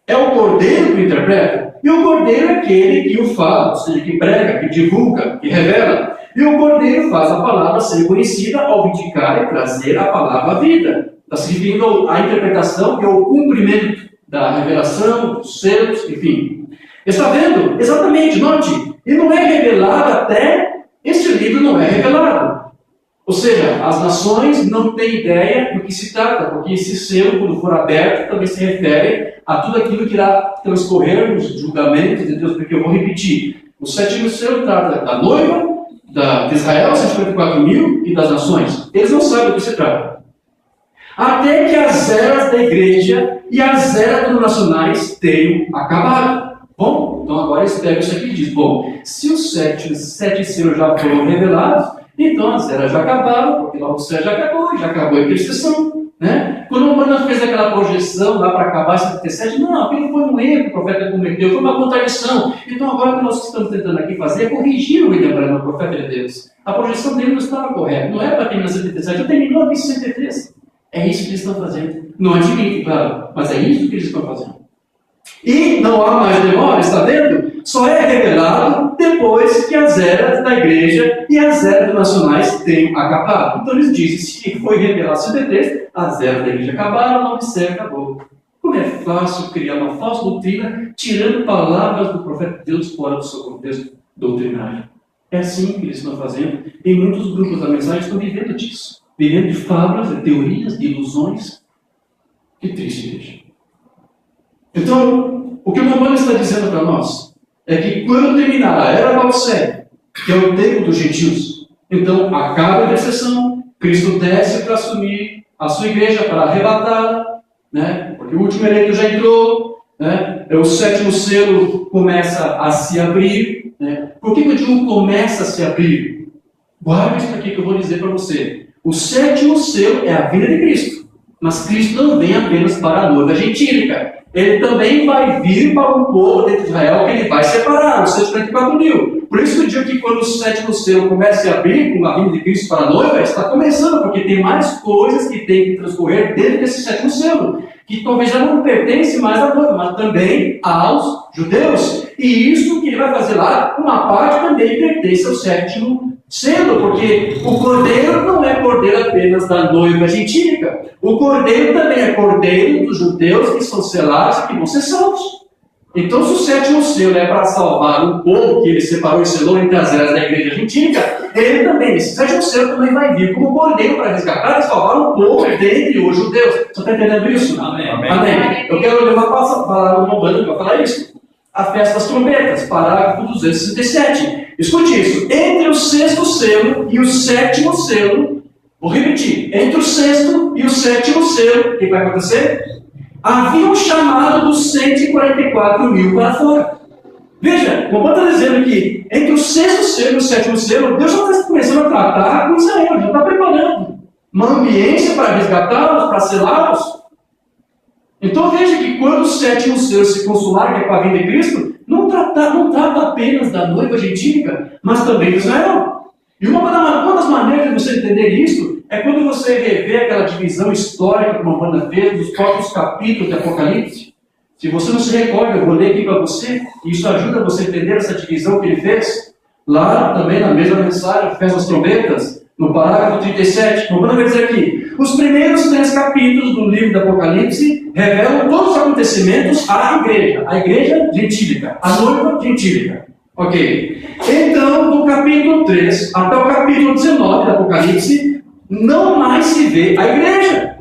É o Cordeiro que o interpreta, e o Cordeiro é aquele que o fala, ou seja, que prega, que divulga, que revela. E o Cordeiro faz a palavra ser conhecida ao indicar e trazer a palavra à vida. Está se referindo à interpretação e ao cumprimento da revelação, dos selos, enfim. Está vendo? Exatamente, note. E não é revelado até este livro não é revelado. Ou seja, as nações não têm ideia do que se trata, porque esse selo, quando for aberto, também se refere a tudo aquilo que irá transcorrer nos julgamentos de Deus. Porque eu vou repetir, o 7º selo trata da noiva, de Israel, 154 mil, e das nações. Eles não sabem do que se trata. Até que as eras da igreja e as eras denominacionais tenham acabado. Bom, então agora eles pegam isso aqui e dizem, bom, se os 7 selos já foram revelados, então as eras já acabaram, porque logo o céu já acabou a intercessão. Né? Quando o Manoel fez aquela projeção lá para acabar em 77, não, aquilo foi um erro que o profeta cometeu, foi uma contradição. Então agora o que nós estamos tentando aqui fazer é corrigir o lembrando do profeta de Deus. A projeção dele não estava correta, não era para terminar em 77, já terminou aqui em 63. É isso que eles estão fazendo. Não admito, claro, mas é isso que eles estão fazendo. E não há mais demora, está vendo? Só é revelado depois que as eras da igreja e as eras nacionais tenham acabado. Então eles dizem, se foi revelado 73, as eras da igreja acabaram, a nova série acabou. Como é fácil criar uma falsa doutrina, tirando palavras do profeta de Deus fora do seu contexto doutrinário. É assim que eles estão fazendo, e muitos grupos da mensagem estão vivendo disso. Vivendo de fábulas, de teorias, de ilusões. Que triste, igreja. Então, o que o Romano está dizendo para nós é que quando terminar a era balséia, que é o tempo dos gentios, então acaba a intercessão, Cristo desce para assumir a sua igreja, para arrebatá-la, né? Porque o último eleito já entrou, né? O 7º selo começa a se abrir. Né? Por que eu digo começa a se abrir? Guarde isso aqui que eu vou dizer para você. O 7º selo é a vinda de Cristo, mas Cristo não vem apenas para a noiva gentílica. Ele também vai vir para um povo de Israel que ele vai separar, os 144 mil. Por isso que eu digo que quando o 7º selo começa a abrir com a vinda de Cristo para a noiva, está começando, porque tem mais coisas que tem que transcorrer dentro desse 7º selo, que talvez já não pertence mais à noiva, mas também aos judeus. E isso que ele vai fazer lá, uma parte também pertence ao 7º selo, porque o cordeiro não é cordeiro apenas da noiva gentílica. O cordeiro também é cordeiro dos judeus que são selados e que vão ser salvos. Então, se o 7º selo é para salvar um povo que ele separou e selou entre as eras da igreja gentílica, ele também, esse 7º selo também vai vir como cordeiro para resgatar e salvar um povo dentre os judeus. Você está entendendo isso? Amém. Amém. Eu quero ler uma palavra romana para falar isso. A festa das trombetas, parágrafo 267. Escute isso. Entre o 6º selo e o 7º selo, vou repetir, entre o 6º e o 7º selo, o que vai acontecer? Havia um chamado dos 144 mil para fora. Veja, como está dizendo que entre o 6º selo e o 7º selo, Deus já está começando a tratar com Israel, já está preparando uma ambiência para resgatá-los, para selá-los. Então veja que quando o 7º selo se consumar, que é com a vinda de Cristo, não trata apenas da noiva gentílica, mas também de Israel. E uma das maneiras de você entender isso é quando você revê aquela divisão histórica que uma banda fez dos próprios capítulos de Apocalipse. Se você não se recorda, eu vou ler aqui para você, e isso ajuda você a entender essa divisão que ele fez. Lá também na mesma mensagem, Festa das Trombetas, no parágrafo 37, vamos ver dizer aqui. Os primeiros 3 capítulos do livro do Apocalipse revelam todos os acontecimentos à igreja, a igreja gentílica, a noiva gentílica. Ok. Então, do capítulo 3 até o capítulo 19 do Apocalipse, não mais se vê a igreja.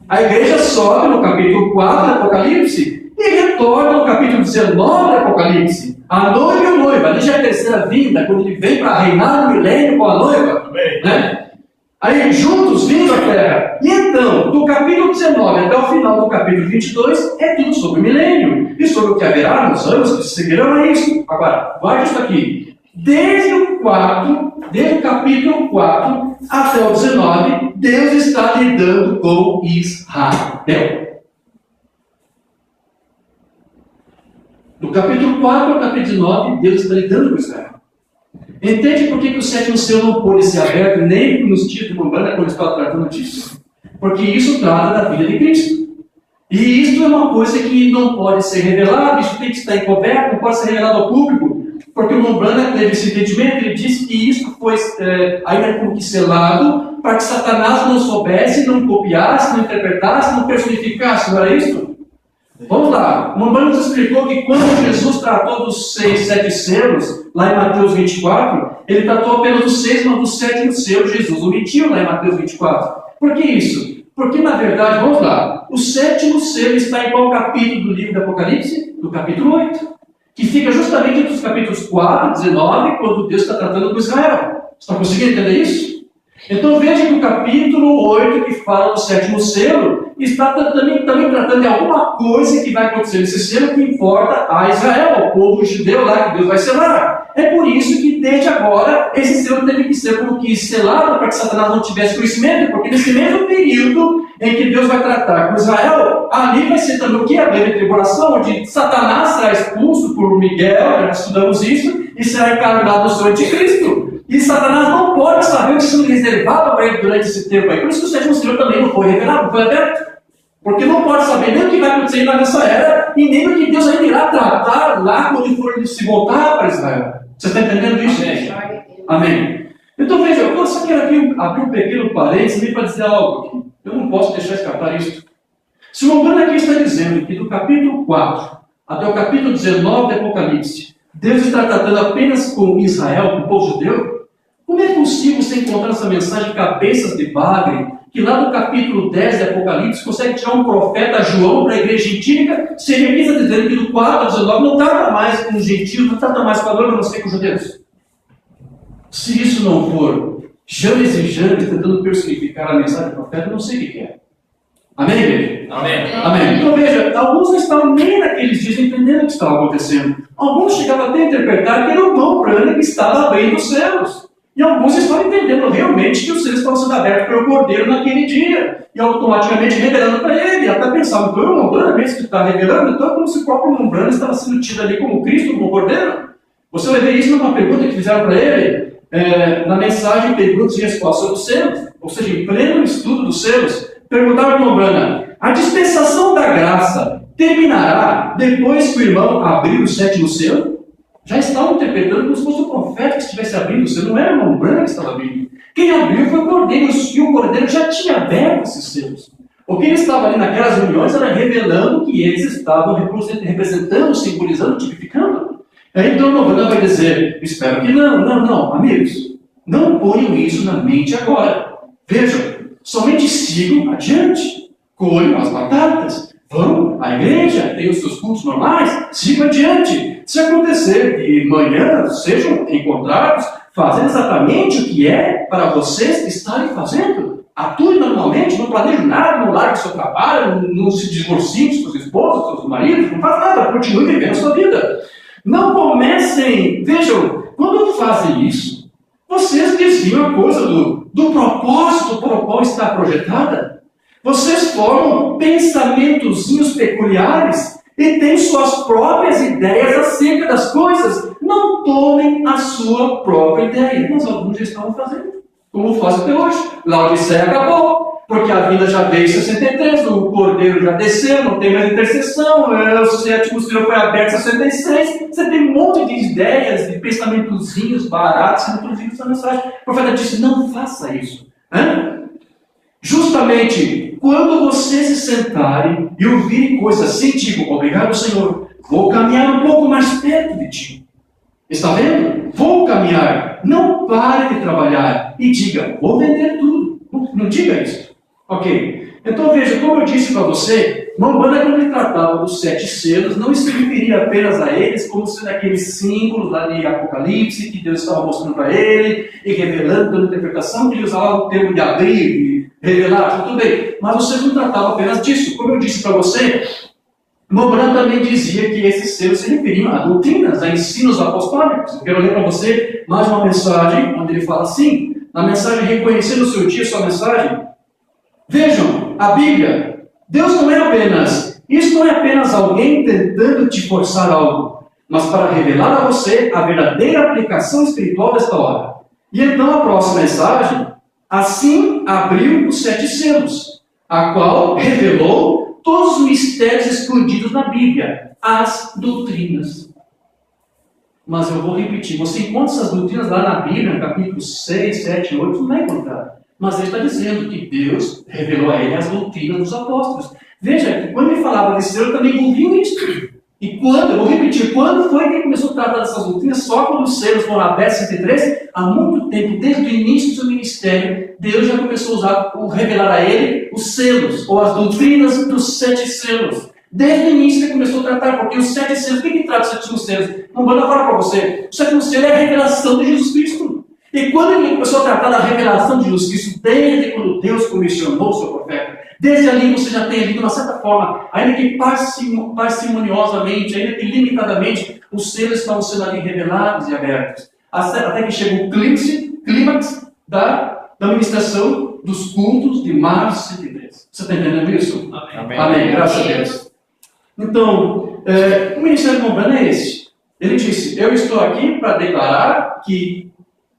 A igreja sobe no capítulo 4 do Apocalipse e retorna no capítulo 19 do Apocalipse. A noiva e o noivo, ali já é a terceira vinda, quando ele vem para reinar no milênio com a noiva. Né? Aí, juntos, vindo à terra. E então, do capítulo 19 até o final do capítulo 22, é tudo sobre o milênio. E sobre o que haverá nos anos que seguirão a isso. Agora, guarde isso aqui. Desde o capítulo 4 até o 19, Deus está lidando com Israel. Do capítulo 4 ao capítulo 19, Deus está lidando com Israel. Entende por que o 7º selo não pôde ser aberto nem nos dias de Umbanda quando estava tratando disso? Porque isso trata da vida de Cristo. E isso é uma coisa que não pode ser revelada, isso tem que estar encoberto, não pode ser revelado ao público. Porque o Umbanda teve esse entendimento, ele disse que isso foi ainda como que selado para que Satanás não soubesse, não copiasse, não interpretasse, não personificasse, não era isso? Vamos lá, o Mambana nos explicou que quando Jesus tratou dos 7 selos, lá em Mateus 24, ele tratou apenas dos 6, mas do 7º selo Jesus omitiu lá em Mateus 24. Por que isso? Porque, na verdade, vamos lá, o 7º selo está em qual capítulo do livro do Apocalipse? No capítulo 8, que fica justamente entre os capítulos 4 e 19, quando Deus está tratando com Israel. Você está conseguindo entender isso? Então veja que o capítulo 8, que fala do 7º selo, está também tratando de alguma coisa que vai acontecer nesse selo que importa a Israel, ao povo judeu lá que Deus vai selar. É por isso que desde agora esse selo teve que ser como que selado para que Satanás não tivesse conhecimento, porque nesse mesmo período em que Deus vai tratar com Israel, ali vai ser também o que? A grande tribulação, onde Satanás será expulso por Miguel, já estudamos isso, e será encarnado no seu anticristo. E Satanás não pode saber o que se reservava para ele durante esse tempo aí. Por isso que o 7º selo também não foi revelado, não foi aberto. Porque não pode saber nem o que vai acontecer nessa era, e nem o que Deus ainda irá tratar lá quando for se voltar para Israel. Você está entendendo isso? Amém. Amém. Então veja, eu só quero aqui abrir um pequeno parênteses para dizer algo aqui. Eu não posso deixar escapar isso. Se o Mambana aqui está dizendo que do capítulo 4 até o capítulo 19 do Apocalipse, Deus está tratando apenas com Israel, com o povo judeu, como é possível você encontrar essa mensagem de cabeças de bagre, que lá no capítulo 10 de Apocalipse consegue tirar um profeta João para a igreja gentílica, seria aqui está dizendo que do 4 ao 19 não trata mais com os gentios, não trata mais com a noiva, não sei com os judeus. Se isso não for Janes e Janes tentando personificar a mensagem do profeta, eu não sei o que é. Amém, igreja? Amém. Amém. Então veja, alguns não estavam nem naqueles dias entendendo o que estava acontecendo. Alguns chegavam até a interpretar que era o Mão Branco que estava abrindo os céus. E alguns estavam entendendo realmente que os céus estavam sendo abertos pelo Cordeiro naquele dia. E automaticamente revelando para ele. E até pensavam, então é o Mão Branco mesmo que está revelando, então é como se o próprio Mão Branco estava sendo tido ali como Cristo, como Cordeiro. Você vai ver isso numa pergunta que fizeram para ele, na mensagem Perguntas e Respostas dos Selos, ou seja, em pleno estudo dos selos. Perguntaram para o Mambana, a dispensação da graça terminará depois que o irmão abrir o 7º selo? Já estavam interpretando como se fosse o profeta que estivesse abrindo o selo, não era o Mambana que estava abrindo. Quem abriu foi o Cordeiro, e o Cordeiro já tinha aberto esses selos. O que ele estava ali naquelas reuniões era revelando que eles estavam representando, simbolizando, tipificando. Então o Mambana vai dizer, espero que não, amigos, não ponham isso na mente agora. Vejam, somente sigam adiante, colhem as batatas, vão à igreja, tenham os seus cultos normais, sigam adiante. Se acontecer de manhã sejam encontrados fazendo exatamente o que é para vocês estarem fazendo. Atue normalmente, não planeje nada, não largue seu trabalho, não se divorcie dos seus esposos, dos seus maridos, não faz nada, continue vivendo a sua vida. Não comecem, vejam, quando fazem isso, vocês desviam a coisa do propósito para o qual está projetada. Vocês formam pensamentozinhos peculiares e têm suas próprias ideias acerca das coisas. Não tomem a sua própria ideia. Mas alguns já estão fazendo, como fazem até hoje. Laodiceia acabou, porque a vida já veio em 63, o Cordeiro já desceu, não tem mais intercessão, o 7º selo foi aberto em 66. Você tem um monte de ideias, de pensamentozinhos baratos sendo introduzidos na mensagem. O profeta disse, não faça isso. Justamente quando vocês se sentarem e ouvirem coisas assim, tipo, obrigado Senhor, vou caminhar um pouco mais perto de ti. Está vendo? Vou caminhar. Não pare de trabalhar e diga, vou vender tudo. Não diga isso. Ok. Então veja, como eu disse para você, Mambana, quando ele tratava dos 7 selos, não se referia apenas a eles como sendo aqueles símbolos lá de Apocalipse que Deus estava mostrando para ele e revelando, dando interpretação, que ele usava o termo de abrir, de revelar, tudo bem. Mas você não tratava apenas disso. Como eu disse para você, Mambana também dizia que esses selos se referiam a doutrinas, a ensinos apostólicos. Eu quero ler para você mais uma mensagem onde ele fala assim, na mensagem Reconhecendo o Seu Dia, sua mensagem. Vejam, a Bíblia, Deus não é apenas, isso não é apenas alguém tentando te forçar algo, mas para revelar a você a verdadeira aplicação espiritual desta hora. E então a próxima mensagem, assim abriu os 7 selos, a qual revelou todos os mistérios escondidos na Bíblia, as doutrinas. Mas eu vou repetir, você encontra essas doutrinas lá na Bíblia, no capítulo 6, 7, 8, não vai encontrar. mas ele está dizendo que Deus revelou a ele as doutrinas dos apóstolos. Veja, que quando ele falava de selo, também envolvia isso. E quando, eu vou repetir, quando foi que ele começou a tratar dessas doutrinas? Só quando os selos foram abertos em 63, há muito tempo, desde o início do seu ministério, Deus já começou a usar, revelar a ele os selos, ou as doutrinas dos 7 selos. Desde o início ele começou a tratar, porque os 7 selos, o que trata os 7 selos? Não vou falar para você, o 7º selo é a revelação de Jesus Cristo. E quando ele começou a tratar da revelação de Jesus Cristo, desde quando Deus comissionou o seu profeta, desde ali você já tem ali, de uma certa forma, ainda que parcimoniosamente, ainda que limitadamente, os selos estavam sendo ali revelados e abertos. Até que chegou o clímax da ministração dos cultos de março de 63. Você está entendendo isso? Amém. Amém. Graças a Deus. Então, o ministério de Mombrana é esse. Ele disse, eu estou aqui para declarar que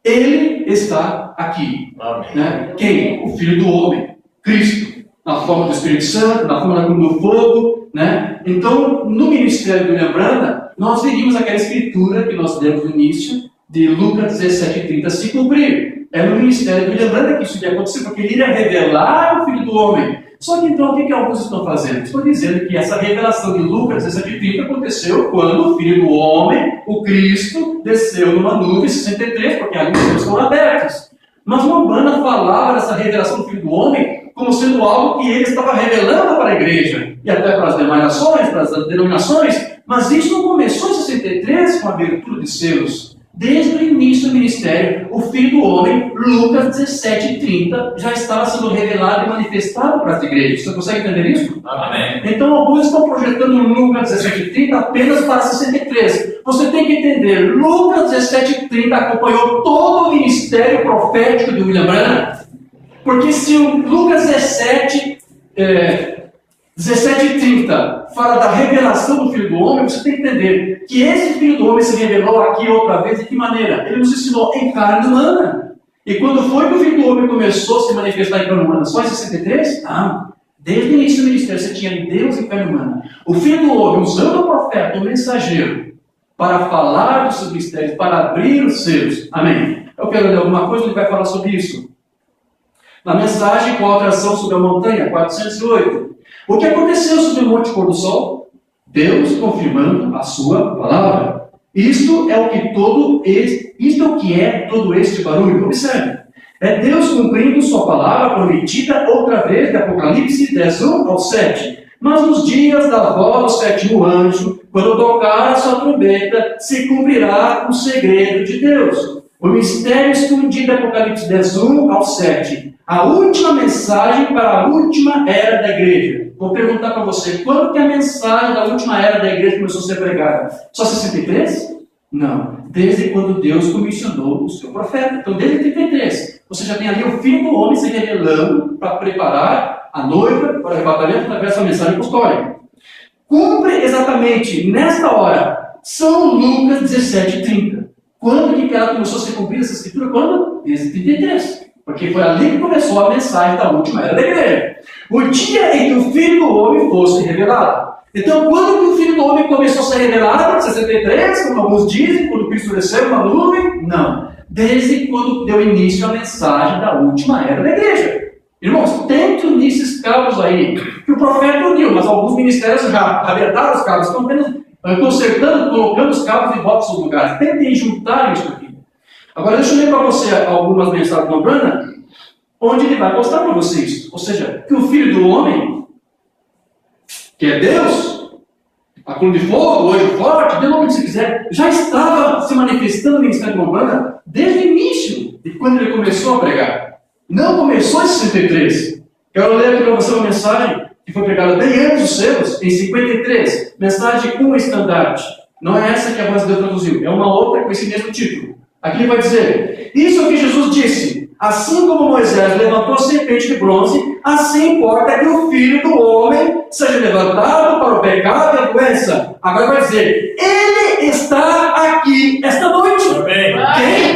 ele está aqui. Né? Quem? O Filho do Homem, Cristo. Na forma do Espírito Santo, na forma do fogo, né? Então, no ministério do William Branham, nós veríamos aquela escritura que nós demos no início, de Lucas 17:30 se cumprir. É no ministério do William Branham que isso ia acontecer, porque ele iria revelar o Filho do Homem. Só que então, o que alguns estão fazendo? Estou dizendo que essa revelação de Lucas 17:30 aconteceu quando o Filho do Homem, o Cristo, desceu numa nuvem 63, porque ali os céus foram abertos. Mas Mombrana falava dessa revelação do Filho do Homem como sendo algo que ele estava revelando para a igreja, e até para as demais nações, para as denominações, mas isso não começou em 63 com a abertura de selos. Desde o início do ministério, o Filho do Homem, Lucas 17:30, já estava sendo revelado e manifestado para as igrejas. Você consegue entender isso? Amém. Então, alguns estão projetando Lucas 17:30 apenas para 63. Você tem que entender, Lucas 17:30 acompanhou todo o ministério profético de William Branham. Porque se o Lucas 17:30 fala da revelação do Filho do Homem, você tem que entender que esse Filho do Homem se revelou aqui outra vez. De que maneira? Ele nos ensinou em carne humana. E quando foi que o Filho do Homem começou a se manifestar em carne humana? Só em 63? Não. Desde o início do ministério você tinha Deus em carne humana. O Filho do Homem, usando o profeta, o mensageiro, para falar dos seus mistérios, para abrir os seus. Amém. Eu quero ler alguma coisa, ele vai falar sobre isso. Na mensagem com a alteração sobre a montanha, 408. O que aconteceu sobre o Monte Pôr do Sol? Deus confirmando a sua palavra. Isto é o que é todo este barulho. Observe. É Deus cumprindo sua palavra prometida outra vez de Apocalipse 10:1-7. Mas nos dias da voz do 7º anjo, quando tocar a sua trombeta, se cumprirá o segredo de Deus. O mistério escondido de Apocalipse 10:1-7. A última mensagem para a última era da igreja. Vou perguntar para você, quando que a mensagem da última era da igreja começou a ser pregada? Só 63? Não. Desde quando Deus comissionou o seu profeta. Então, desde 33. Você já tem ali o Filho do Homem se revelando para preparar a noiva para o arrebatamento através dessa mensagem apostólica. Cumpre exatamente nesta hora. São Lucas 17:30. Quando que ela começou a ser cumprida essa escritura? Quando? Desde 33. Porque foi ali que começou a mensagem da última era da igreja. O dia em que o Filho do Homem fosse revelado. Então, quando que o Filho do Homem começou a ser revelado? Em 63, como alguns dizem, quando Cristo desceu na nuvem? Não. Desde quando deu início a mensagem da última era da igreja. Irmãos, tente unir esses cabos aí, que o profeta uniu, mas alguns ministérios já abertaram os cabos, estão apenas consertando, colocando os cabos de volta nos lugares. Tentem juntar isso aqui. Agora, deixa eu ler para você algumas mensagens de Mombrana, onde ele vai mostrar para você isso. Ou seja, que o Filho do Homem, que é Deus, a coluna de fogo, o anjo forte, dê o nome que você quiser, já estava se manifestando no ministério de Mombrana desde o início, de quando ele começou a pregar. Não começou em 63. Quero ler aqui para você uma mensagem que foi pregada bem antes dos selos, em 53. Mensagem com estandarte. Não é essa que a voz de Deus traduziu, é uma outra com esse mesmo título. Aqui ele vai dizer, isso é o que Jesus disse, assim como Moisés levantou a serpente de bronze, assim importa que o Filho do Homem seja levantado para o pecado e a doença. Agora vai dizer, ele está aqui esta noite. Amém.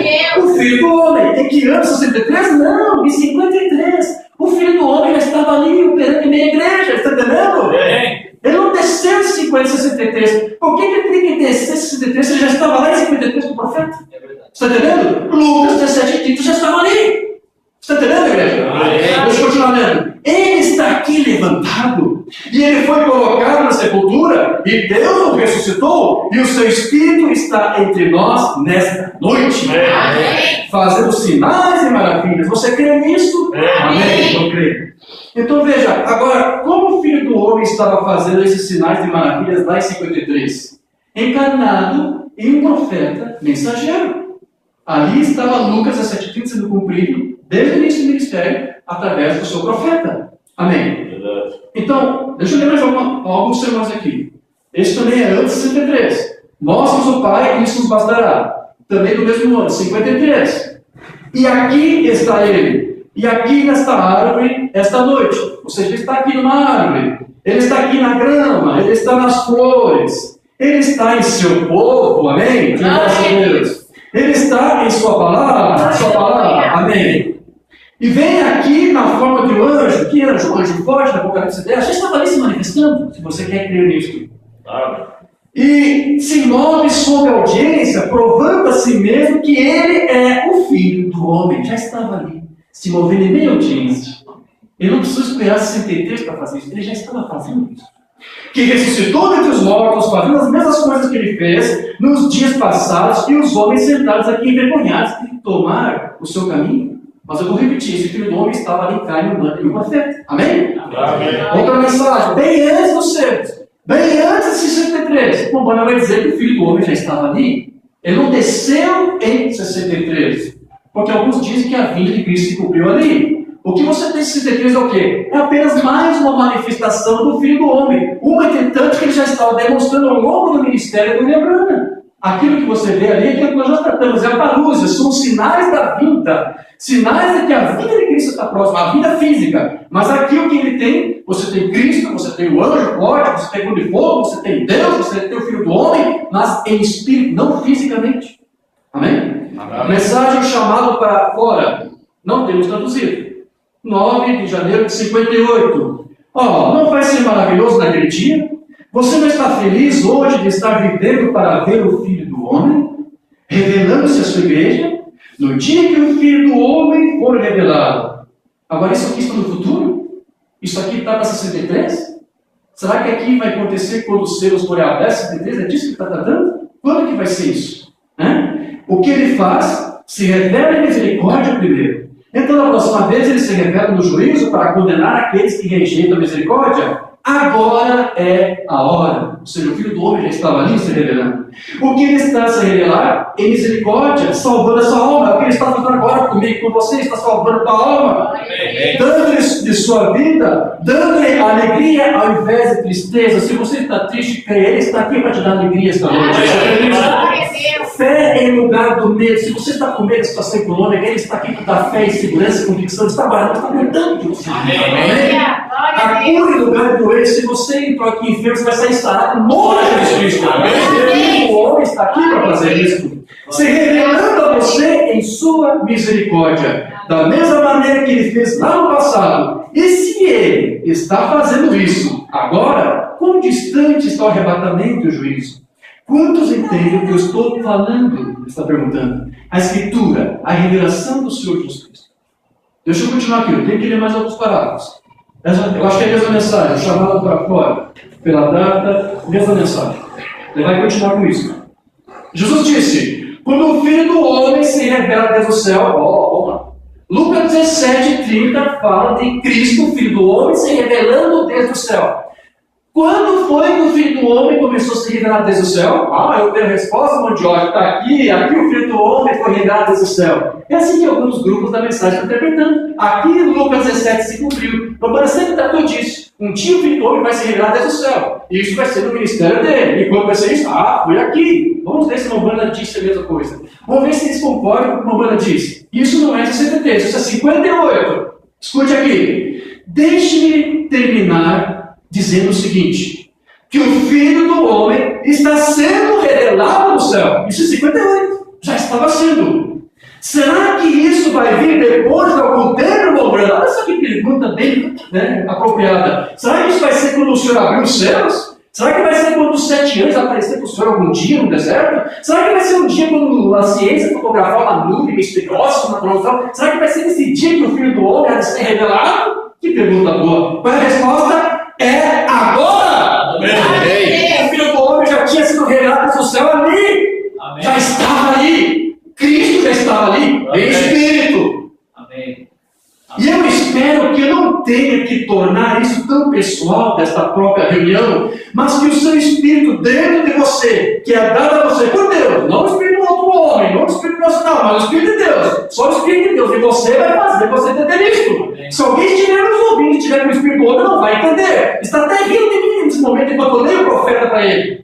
Quem? O Filho do Homem. Em que ano? 63? Não, em 53. O Filho do Homem já estava ali operando em meia igreja, está entendendo? Amém. Ele não desceu em 50 e 63. Por que ele tem que descer em 63 se ele já estava lá em 53 com o profeta? É verdade. Está entendendo? Lucas 17:30 já estava ali. Está entendendo, igreja? continuar lendo. Ele está aqui levantado, e ele foi colocado na sepultura, e Deus o ressuscitou, e o seu Espírito está entre nós nesta noite, fazendo sinais e maravilhas. Você crê nisso? Amém? Eu creio. Então veja, agora, como o Filho do Homem estava fazendo esses sinais e maravilhas lá em 53? Encarnado em um profeta mensageiro. Ali estava Lucas 17:30 sendo cumprido desde o início do ministério através do seu profeta. Amém? Verdade. Então, deixa eu ler mais alguns sermões aqui. Este também é antes de 63. Mostra-nos o Pai e isso nos bastará. Também do mesmo ano, 53. E aqui está ele. E aqui nesta árvore, esta noite. Ou seja, ele está aqui numa árvore. Ele está aqui na grama. Ele está nas flores. Ele está em seu povo. Amém? Graças a Deus. Ele está em sua palavra, amém. E vem aqui na forma de um anjo, que anjo? Um anjo forte, na Apocalipse 10, já estava ali se manifestando, se você quer crer nisso. E se move sob a audiência, provando a si mesmo que ele é o Filho do Homem. Já estava ali, se movendo em meio à audiência. Ele não precisou esperar 63 para fazer isso, ele já estava fazendo isso. Que ressuscitou dentre os mortos, fazendo as mesmas coisas que ele fez nos dias passados, e os homens sentados aqui envergonhados de tomar o seu caminho. Mas eu vou repetir, esse Filho do Homem estava ali em carne humana e uma fé. Amém? Amém? Outra mensagem, bem antes dos céus, bem antes de 63. Bom, Bona vai dizer que o Filho do Homem já estava ali. Ele não desceu em 63, porque alguns dizem que a vinda de Cristo se cumpriu ali. O que você tem em 63 é o quê? É apenas mais uma manifestação do Filho do Homem. Uma, entretanto, que ele já estava demonstrando ao longo do ministério do William Branham. Aquilo que você vê ali, aquilo que nós já tratamos, é a parúzia, são sinais da vinda. Sinais de que a vinda de Cristo está próxima, a vida física. Mas aqui o que ele tem, você tem Cristo, você tem o anjo forte, você tem o de fogo, você tem Deus, você tem o Filho do Homem, mas em espírito, não fisicamente. Amém? Amém. Mensagem chamado para fora. Não temos traduzido. 9 de janeiro de 58. Não vai ser maravilhoso naquele dia? Você não está feliz hoje de estar vivendo para ver o Filho do Homem? Revelando-se a sua igreja? No dia que o Filho do Homem for revelado. Agora isso aqui está no futuro? Isso aqui está para 63? Será que aqui vai acontecer quando os selos forem abertos? 63? É disso que está tratando? Quando que vai ser isso? O que ele faz? Se revela em misericórdia primeiro. Então, na próxima vez, ele se revela no juízo para condenar aqueles que rejeitam a misericórdia. Agora é a hora. Ou seja, o Filho do Homem já estava ali se revelando. O que ele está a se revelar? Em misericórdia, salvando a sua alma. O que ele está fazendo agora comigo, com você, está salvando a tua alma. Dando-lhe de sua vida, dando-lhe alegria ao invés de tristeza. Se você está triste, ele está aqui para te dar alegria esta noite. Fé em lugar do medo. Se você está com medo da situação econômica, ele está aqui para dar fé e segurança e convicção. Ele está guardando, está cuidando de você. Amém? A cura em lugar do doença. Se você entrou aqui enfermo, você vai sair sarado no nome de Jesus Cristo. O homem está aqui para fazer isso. Se revelando a você em sua misericórdia. Da mesma maneira que ele fez lá no passado. E se ele está fazendo isso agora, quão distante está o arrebatamento e o juízo? Quantos entendem o que eu estou falando? Ele está perguntando. A Escritura, a revelação do Senhor Jesus Cristo. Deixa eu continuar aqui, eu tenho que ler mais alguns parágrafos. Eu acho que é a mesma mensagem, chamada para fora, pela data, mesma mensagem. Ele vai continuar com isso. Jesus disse, quando o Filho do Homem se revela desde o céu, Lucas 17:30 fala de Cristo, o Filho do Homem, se revelando desde o céu. Quando foi que o Filho do Homem começou a se revelar desde o céu? Eu tenho a resposta, Mandioca, está aqui o Filho do Homem foi revelado desde o céu. É assim que alguns grupos da mensagem estão interpretando. Aqui Lucas 17 se cumpriu. Romana sempre tratou disso. Um dia o Filho do Homem vai se revelar desde o céu. E isso vai ser no ministério dele. E quando vai ser isso? Foi aqui. Vamos ver se Romana disse a mesma coisa. Vamos ver se eles concordam com o que Romana disse. Isso não é 63, isso é 58. Escute aqui. Deixe-me terminar dizendo o seguinte, que o Filho do Homem está sendo revelado no céu. Isso é 58, já estava sendo. Será que isso vai vir depois de algum tempo, Lombrando? Olha só que pergunta bem apropriada. Será que isso vai ser quando o Senhor abrir os céus? Será que vai ser quando os 7 anos aparecer para o Senhor algum dia no deserto? Será que vai ser um dia quando a ciência fotografar uma nuvem misteriosa, uma coisa? Será que vai ser nesse dia que o Filho do Homem vai ser revelado? Que pergunta boa. Qual é a resposta? É agora! Amém. O Filho do Homem já tinha sido revelado do céu ali. Amém. Já estava ali. Cristo já estava ali. Em Amém. Espírito. Amém. E eu espero que eu não tenha que tornar isso tão pessoal desta própria reunião, mas que o seu Espírito dentro de você, que é dado a você por Deus, não o Espírito do outro homem, não o Espírito nacional, mas o Espírito de Deus, só o Espírito de Deus, e você vai fazer você entender isso. Amém. Se alguém estiver nos ouvindo e estiver com o Espírito do outro, não vai entender. Está até rindo de mim nesse momento enquanto eu leio o profeta para ele.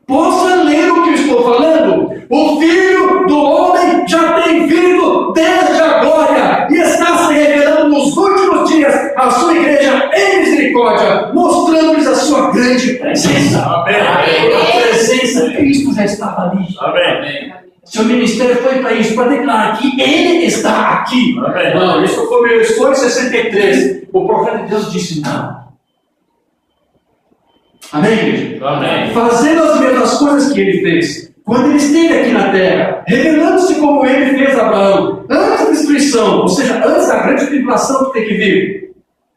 Possa ler o que eu estou falando. O Filho do Homem já tem vindo desde a glória e está se revelando nos últimos dias à sua igreja em misericórdia, mostrando-lhes a sua grande presença. Amém. A presença de Cristo já estava ali. Amém. Seu ministério foi para isso, para declarar que Ele está aqui. Amém. Não, isso foi em 63. O profeta de Deus disse não. Amém, igreja? Amém. Fazendo as mesmas coisas que ele fez quando ele esteve aqui na terra, revelando-se como ele fez a Abraão, antes da destruição, ou seja, antes da grande tribulação que tem que vir.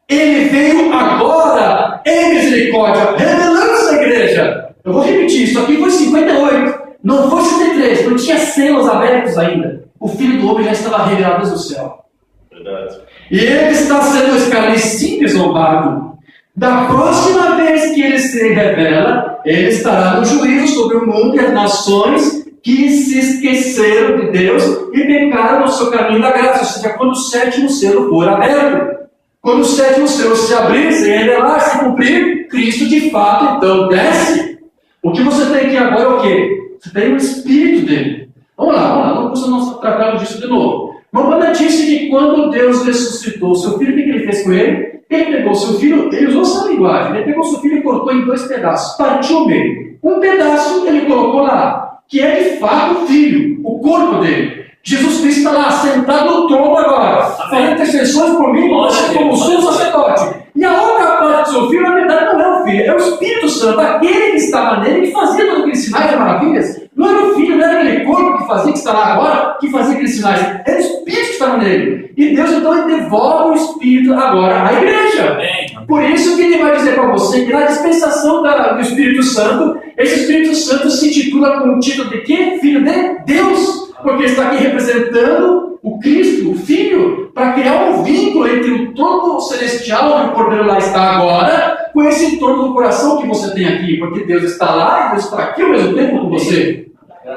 Ele veio agora em misericórdia, revelando-se à igreja. Eu vou repetir, isso aqui foi 58, não foi 73, não tinha selos abertos ainda. O Filho do Homem já estava revelado desde o céu. Verdade. E ele está sendo escarnecido e zombado. Da próxima vez que ele se revela, ele estará no juízo sobre o mundo e as nações que se esqueceram de Deus e pecaram no seu caminho da graça. Ou seja, quando o sétimo selo for aberto. Quando o sétimo selo se abrir, se revelar, se cumprir, Cristo de fato então desce. O que você tem aqui agora é o quê? Você tem o Espírito dele. Vamos lá, não precisa nós tratarmos disso de novo. Mamãe disse que quando Deus ressuscitou o seu filho, o que ele fez com ele? Ele pegou o seu filho, ele usou essa linguagem, ele pegou o seu filho e cortou em 2 pedaços, partiu o meio. Um pedaço ele colocou lá, que é de fato o filho, o corpo dele. Jesus Cristo está lá, sentado no trono agora, fazendo intercessões por mim, como o sumo sacerdote. E a outra parte do seu filho, na verdade, não é o filho, é o Espírito Santo, aquele que estava nele, que fazia todos aqueles sinais e maravilhas. Não era o filho, não era aquele corpo que fazia, que está lá agora, que fazia aqueles sinais. Era o Espírito que estava nele. E Deus então ele devolve o Espírito agora à igreja. Amém. Por isso que ele vai dizer para você que na dispensação do Espírito Santo, esse Espírito Santo se intitula com o título de quê? Filho de Deus. Porque está aqui representando o Cristo, o Filho, para criar um vínculo entre o trono celestial, onde o Cordeiro lá está agora, com esse trono do coração que você tem aqui. Porque Deus está lá e Deus está aqui ao mesmo tempo com você.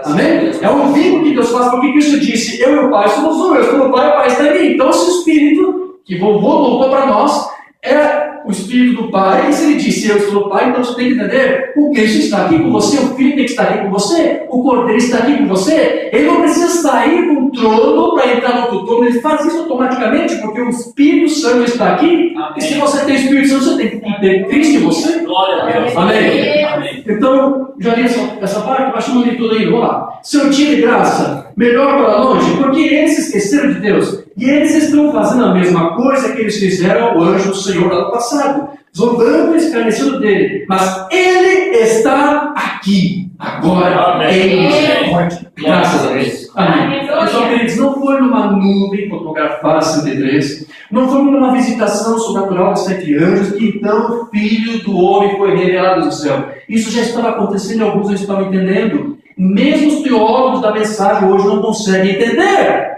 Amém? É um vínculo que Deus faz, porque Cristo disse, eu e o Pai somos um, eu estou no Pai e o Pai está em mim. Então esse Espírito, que voltou para nós, é o Espírito do Pai, e se ele disse, eu estou no Pai, então você tem que entender, o Cristo está aqui com você, o Filho tem que estar aqui com você, o Cordeiro está aqui com você, ele não precisa sair do trono para entrar no outro trono, ele faz isso automaticamente, porque o Espírito Santo está aqui, Amém. e se você tem o Espírito Santo, você tem que ter Cristo em você. Glória a Deus. Amém? Amém. Então, já li essa parte, mas não li tudo ainda. Vamos lá. Seu dia de graça, melhor para longe, porque eles se esqueceram de Deus. E eles estão fazendo a mesma coisa que eles fizeram ao anjo do Senhor ano passado, zombando e escarnecendo dele. Mas ele está aqui, agora, Amém. em misericórdia. Graças a Deus. Amém. Aleluia. Pessoal, queridos, não foi numa nuvem fotografada 63, não foi numa visitação sobrenatural de 7 anjos que então o Filho do Homem foi revelado do céu. Isso já estava acontecendo e alguns não estavam entendendo. Mesmo os teólogos da mensagem hoje não conseguem entender.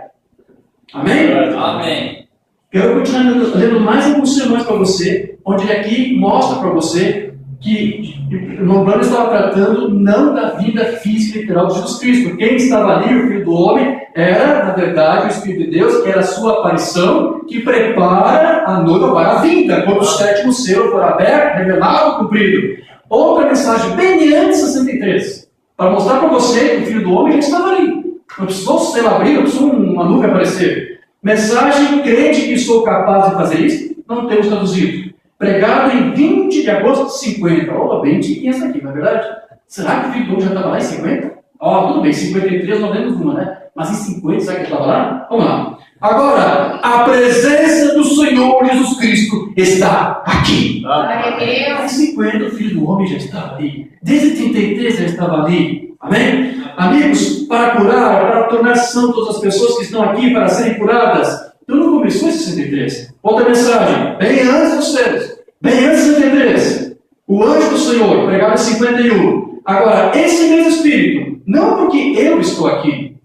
Amém? Amém. Eu vou continuar lendo mais alguns sermões para você, onde ele aqui mostra para você que o Romano estava tratando não da vida física e literal de Jesus Cristo. Quem estava ali, o Filho do Homem, era, na verdade, o Espírito de Deus, que era a sua aparição, que prepara a noiva para a vinda, quando o sétimo selo for aberto, revelado, cumprido. Outra mensagem, bem antes de 63, para mostrar para você que o Filho do Homem já estava ali. Não precisou o selo abrir, não precisou uma nuvem aparecer. Mensagem, crede que sou capaz de fazer isso? Não temos traduzido. Pregado em 20 de agosto de 50. Ó, bem tiquinha essa aqui, não é verdade? Será que o Filho do Homem já estava lá em 50? Ó, tudo bem, 53 nós lemos uma, né? Mas em 50, será que ele estava lá? Vamos lá. Agora, a presença do Senhor Jesus Cristo está aqui. Glória a Deus. Em 50 o Filho do Homem já estava ali. Desde 33 já estava ali. Amém? Amigos, para curar, para tornar são todas as pessoas que estão aqui para serem curadas, Então não começou em 63. Outra mensagem, bem antes dos céus, bem antes de 63. O anjo do Senhor, pregado em 51. Agora, esse mesmo Espírito, não porque eu estou aqui.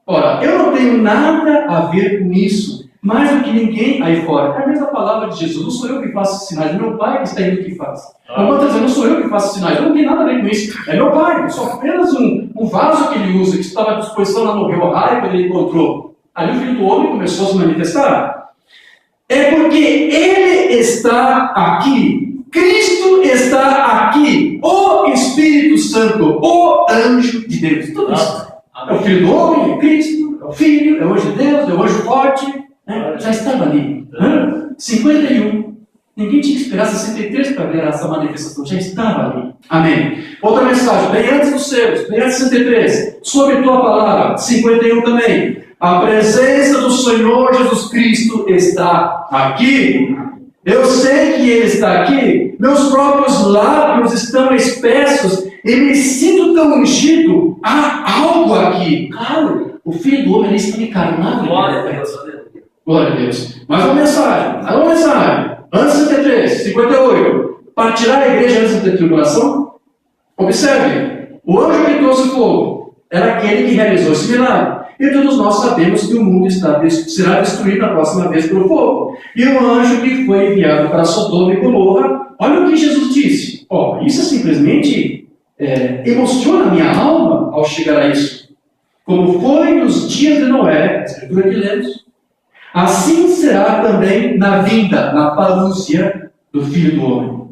Ora, eu não tenho nada a ver com isso, mais do que ninguém aí fora. É a mesma palavra de Jesus. Não sou eu que faço sinais, é meu Pai que está indo que faz. Como está dizendo, não sou eu que faço sinais, eu não tenho nada a ver com isso. É meu Pai, eu sou apenas um vaso que ele usa, que estava à disposição lá no rio Ohio, quando ele encontrou. Ali o Filho do Homem começou a se manifestar. É porque ele está aqui. Cristo está aqui. O Espírito Santo, o anjo de Deus. Tudo isso. É o Filho do Homem, é Cristo, é o Filho, é o anjo de Deus, é o anjo forte. Já estava ali. 51. Ninguém tinha que esperar 63 para ver essa manifestação. Já estava ali. Amém. Outra mensagem. Bem antes dos céus. Bem antes de 63. Sobre tua palavra. 51 também. A presença do Senhor Jesus Cristo está aqui. Eu sei que Ele está aqui. Meus próprios lábios estão espessos. E me sinto tão ungido. Há algo aqui. Claro, o Filho do Homem ele está encarnado. Glória a Deus. Glória a Deus. Mais uma mensagem. Antes de 63, 58. Para tirar a igreja antes da tribulação. Observe. O anjo que trouxe fogo era aquele que realizou esse milagre. E todos nós sabemos que o mundo será destruído na próxima vez pelo fogo. E o anjo que foi enviado para Sodoma e Gomorra, olha o que Jesus disse. Isso simplesmente emociona a minha alma ao chegar a isso. Como foi nos dias de Noé, a escritura que lemos, assim será também na vinda, na parúzia do Filho do Homem.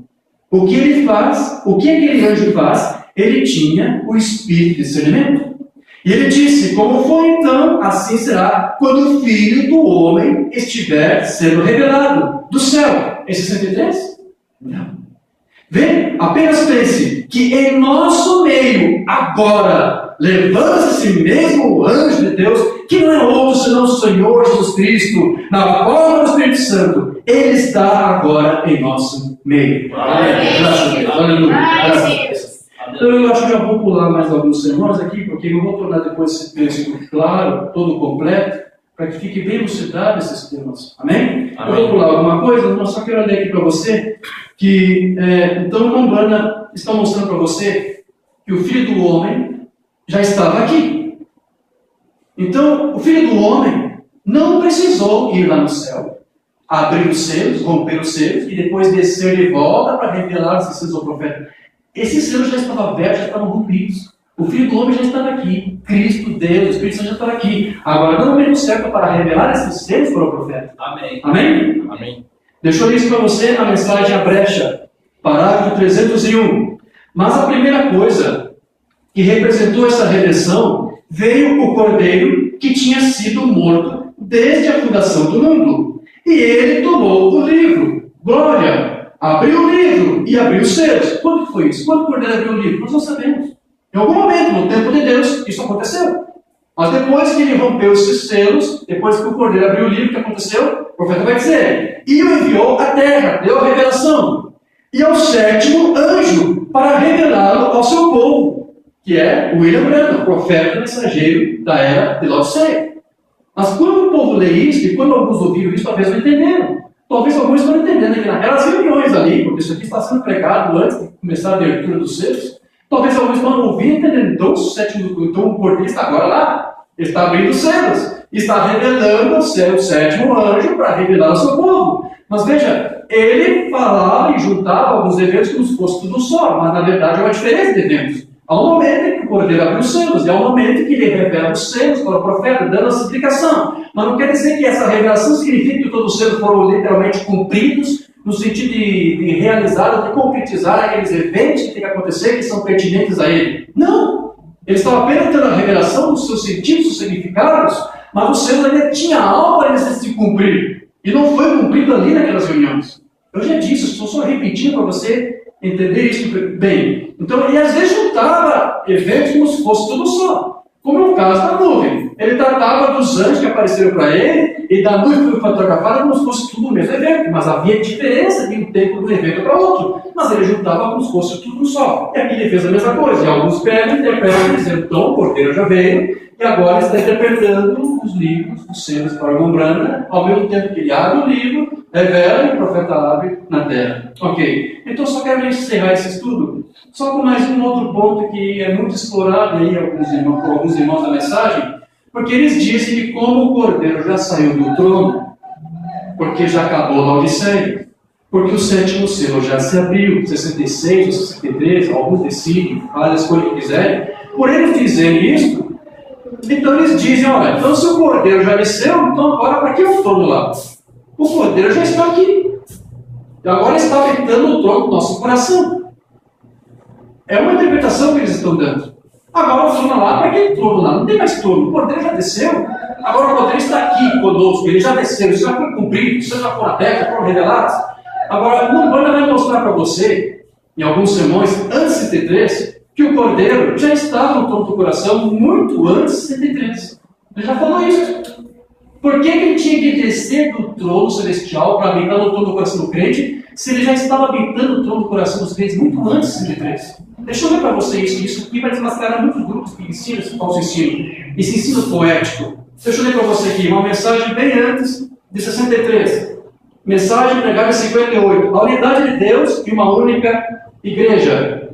O que ele faz, o que aquele anjo faz? Ele tinha o espírito de discernimento. E ele disse, como foi então, assim será quando o Filho do Homem estiver sendo revelado do céu. Em 63? Não. Vê, apenas pense que em nosso meio, agora, levanta-se esse mesmo anjo de Deus, que não é outro senão o Senhor Jesus Cristo, na forma do Espírito Santo. Ele está agora em nosso meio. Graças a Deus. Aleluia. Graças a Deus. Então eu acho que já vou pular mais alguns sermões aqui, porque eu vou tornar depois esse texto claro, todo completo, para que fique bem elucidado esses temas. Amém? Eu vou pular alguma coisa, mas só quero ler aqui para você, que então Umbanda está mostrando para você que o Filho do Homem já estava aqui. Então, o Filho do Homem não precisou ir lá no céu, abrir os selos, romper os selos, e depois descer de volta para revelar os selos ao profeta. Esses selos já estavam abertos, já estavam rompidos. O Filho do Homem já estava aqui. Cristo, Deus, o Espírito Santo já estava aqui. Agora, não é o momento certo para revelar esses selos para o profeta. Amém. Amém? Amém. Deixa eu ler isso para você na mensagem A Brecha, parágrafo 301. Mas a primeira coisa que representou essa redenção veio o Cordeiro que tinha sido morto desde a fundação do mundo. E ele tomou o livro. Glória! Abriu o livro e abriu os selos. Quando foi isso? Quando o Cordeiro abriu o livro? Nós não sabemos. Em algum momento, no tempo de Deus, isso aconteceu. Mas depois que ele rompeu esses selos, depois que o Cordeiro abriu o livro, o que aconteceu? O profeta vai dizer, e o enviou à terra, deu a revelação. E ao sétimo anjo, para revelá-lo ao seu povo, que é William Branham, profeta mensageiro da era de Laodiceia. Mas quando o povo lê isso, e quando alguns ouviram isso, talvez não entenderam. Talvez alguns estão entendendo que naquelas reuniões ali, porque isso aqui está sendo pregado antes de começar a abertura dos selos, talvez alguns estão ouvindo e entendendo. Então o Cordeiro está agora lá, ele está abrindo os selos, está revelando o sétimo anjo para revelar ao seu povo. Mas veja, ele falava e juntava alguns eventos como se fosse tudo só, mas na verdade é uma diferença de eventos. Há um momento em que o Cordeiro abre os selos, e há um momento em que ele revela os selos para o profeta, dando essa explicação. Mas não quer dizer que essa revelação significa que todos os selos foram literalmente cumpridos, no sentido de realizar, de concretizar aqueles eventos que têm que acontecer, que são pertinentes a ele. Não! Ele estava apenas tendo a revelação dos seus sentidos, dos significados, mas o selo ainda tinha algo para se cumprir. E não foi cumprido ali naquelas reuniões. Eu já disse, estou só repetindo para você entender isso bem. Então, ele às vezes juntava eventos como se fosse tudo só. Como é o caso da nuvem. Ele tratava dos anjos que apareceram para ele e da nuvem que foi fotografada como se fosse tudo o mesmo evento. Mas havia diferença de um tempo de um evento para outro. Mas ele juntava como se fosse tudo só. E aqui ele fez a mesma coisa. E alguns pegam e interpretam dizendo, então o Cordeiro já veio e agora está interpretando os livros, os selos para a Umbrana, ao mesmo tempo que ele abre o livro, revela e o profeta abre na terra. Ok. Então só quero encerrar esse estudo, só com mais um outro ponto que é muito explorado aí por alguns irmãos da mensagem, porque eles dizem que como o Cordeiro já saiu do trono, porque já acabou a Odisseia, porque o sétimo selo já se abriu, 66 ou 63, alguns decidem, fazem a escolha que quiserem, por eles dizerem isso, então eles dizem, olha, então se o Cordeiro já desceu, então agora para que o trono lá? O Cordeiro já está aqui. E agora está habitando o trono do nosso coração. É uma interpretação que eles estão dando. Agora o trono lá, para que trono lá? Não tem mais trono. O Cordeiro já desceu. Agora o Cordeiro está aqui conosco. Ele já desceu. Isso já foi cumprido. Isso já foram abertos, já foram revelados. Agora, o Umbanda vai mostrar para você, em alguns sermões, antes de 63, que o Cordeiro já estava no trono do coração muito antes de 63. Ele já falou isso. Por que ele tinha que descer do trono celestial para habitar no trono do coração do crente, se ele já estava habitando o trono do coração dos crentes muito antes de 63? Deixa eu ver para você isso aqui vai desmascarar muitos grupos que ensinam esse falso ensino, esse ensino poético. Deixa eu ler para você aqui uma mensagem bem antes de 63. Mensagem pregada em 58. A unidade de Deus e uma única igreja.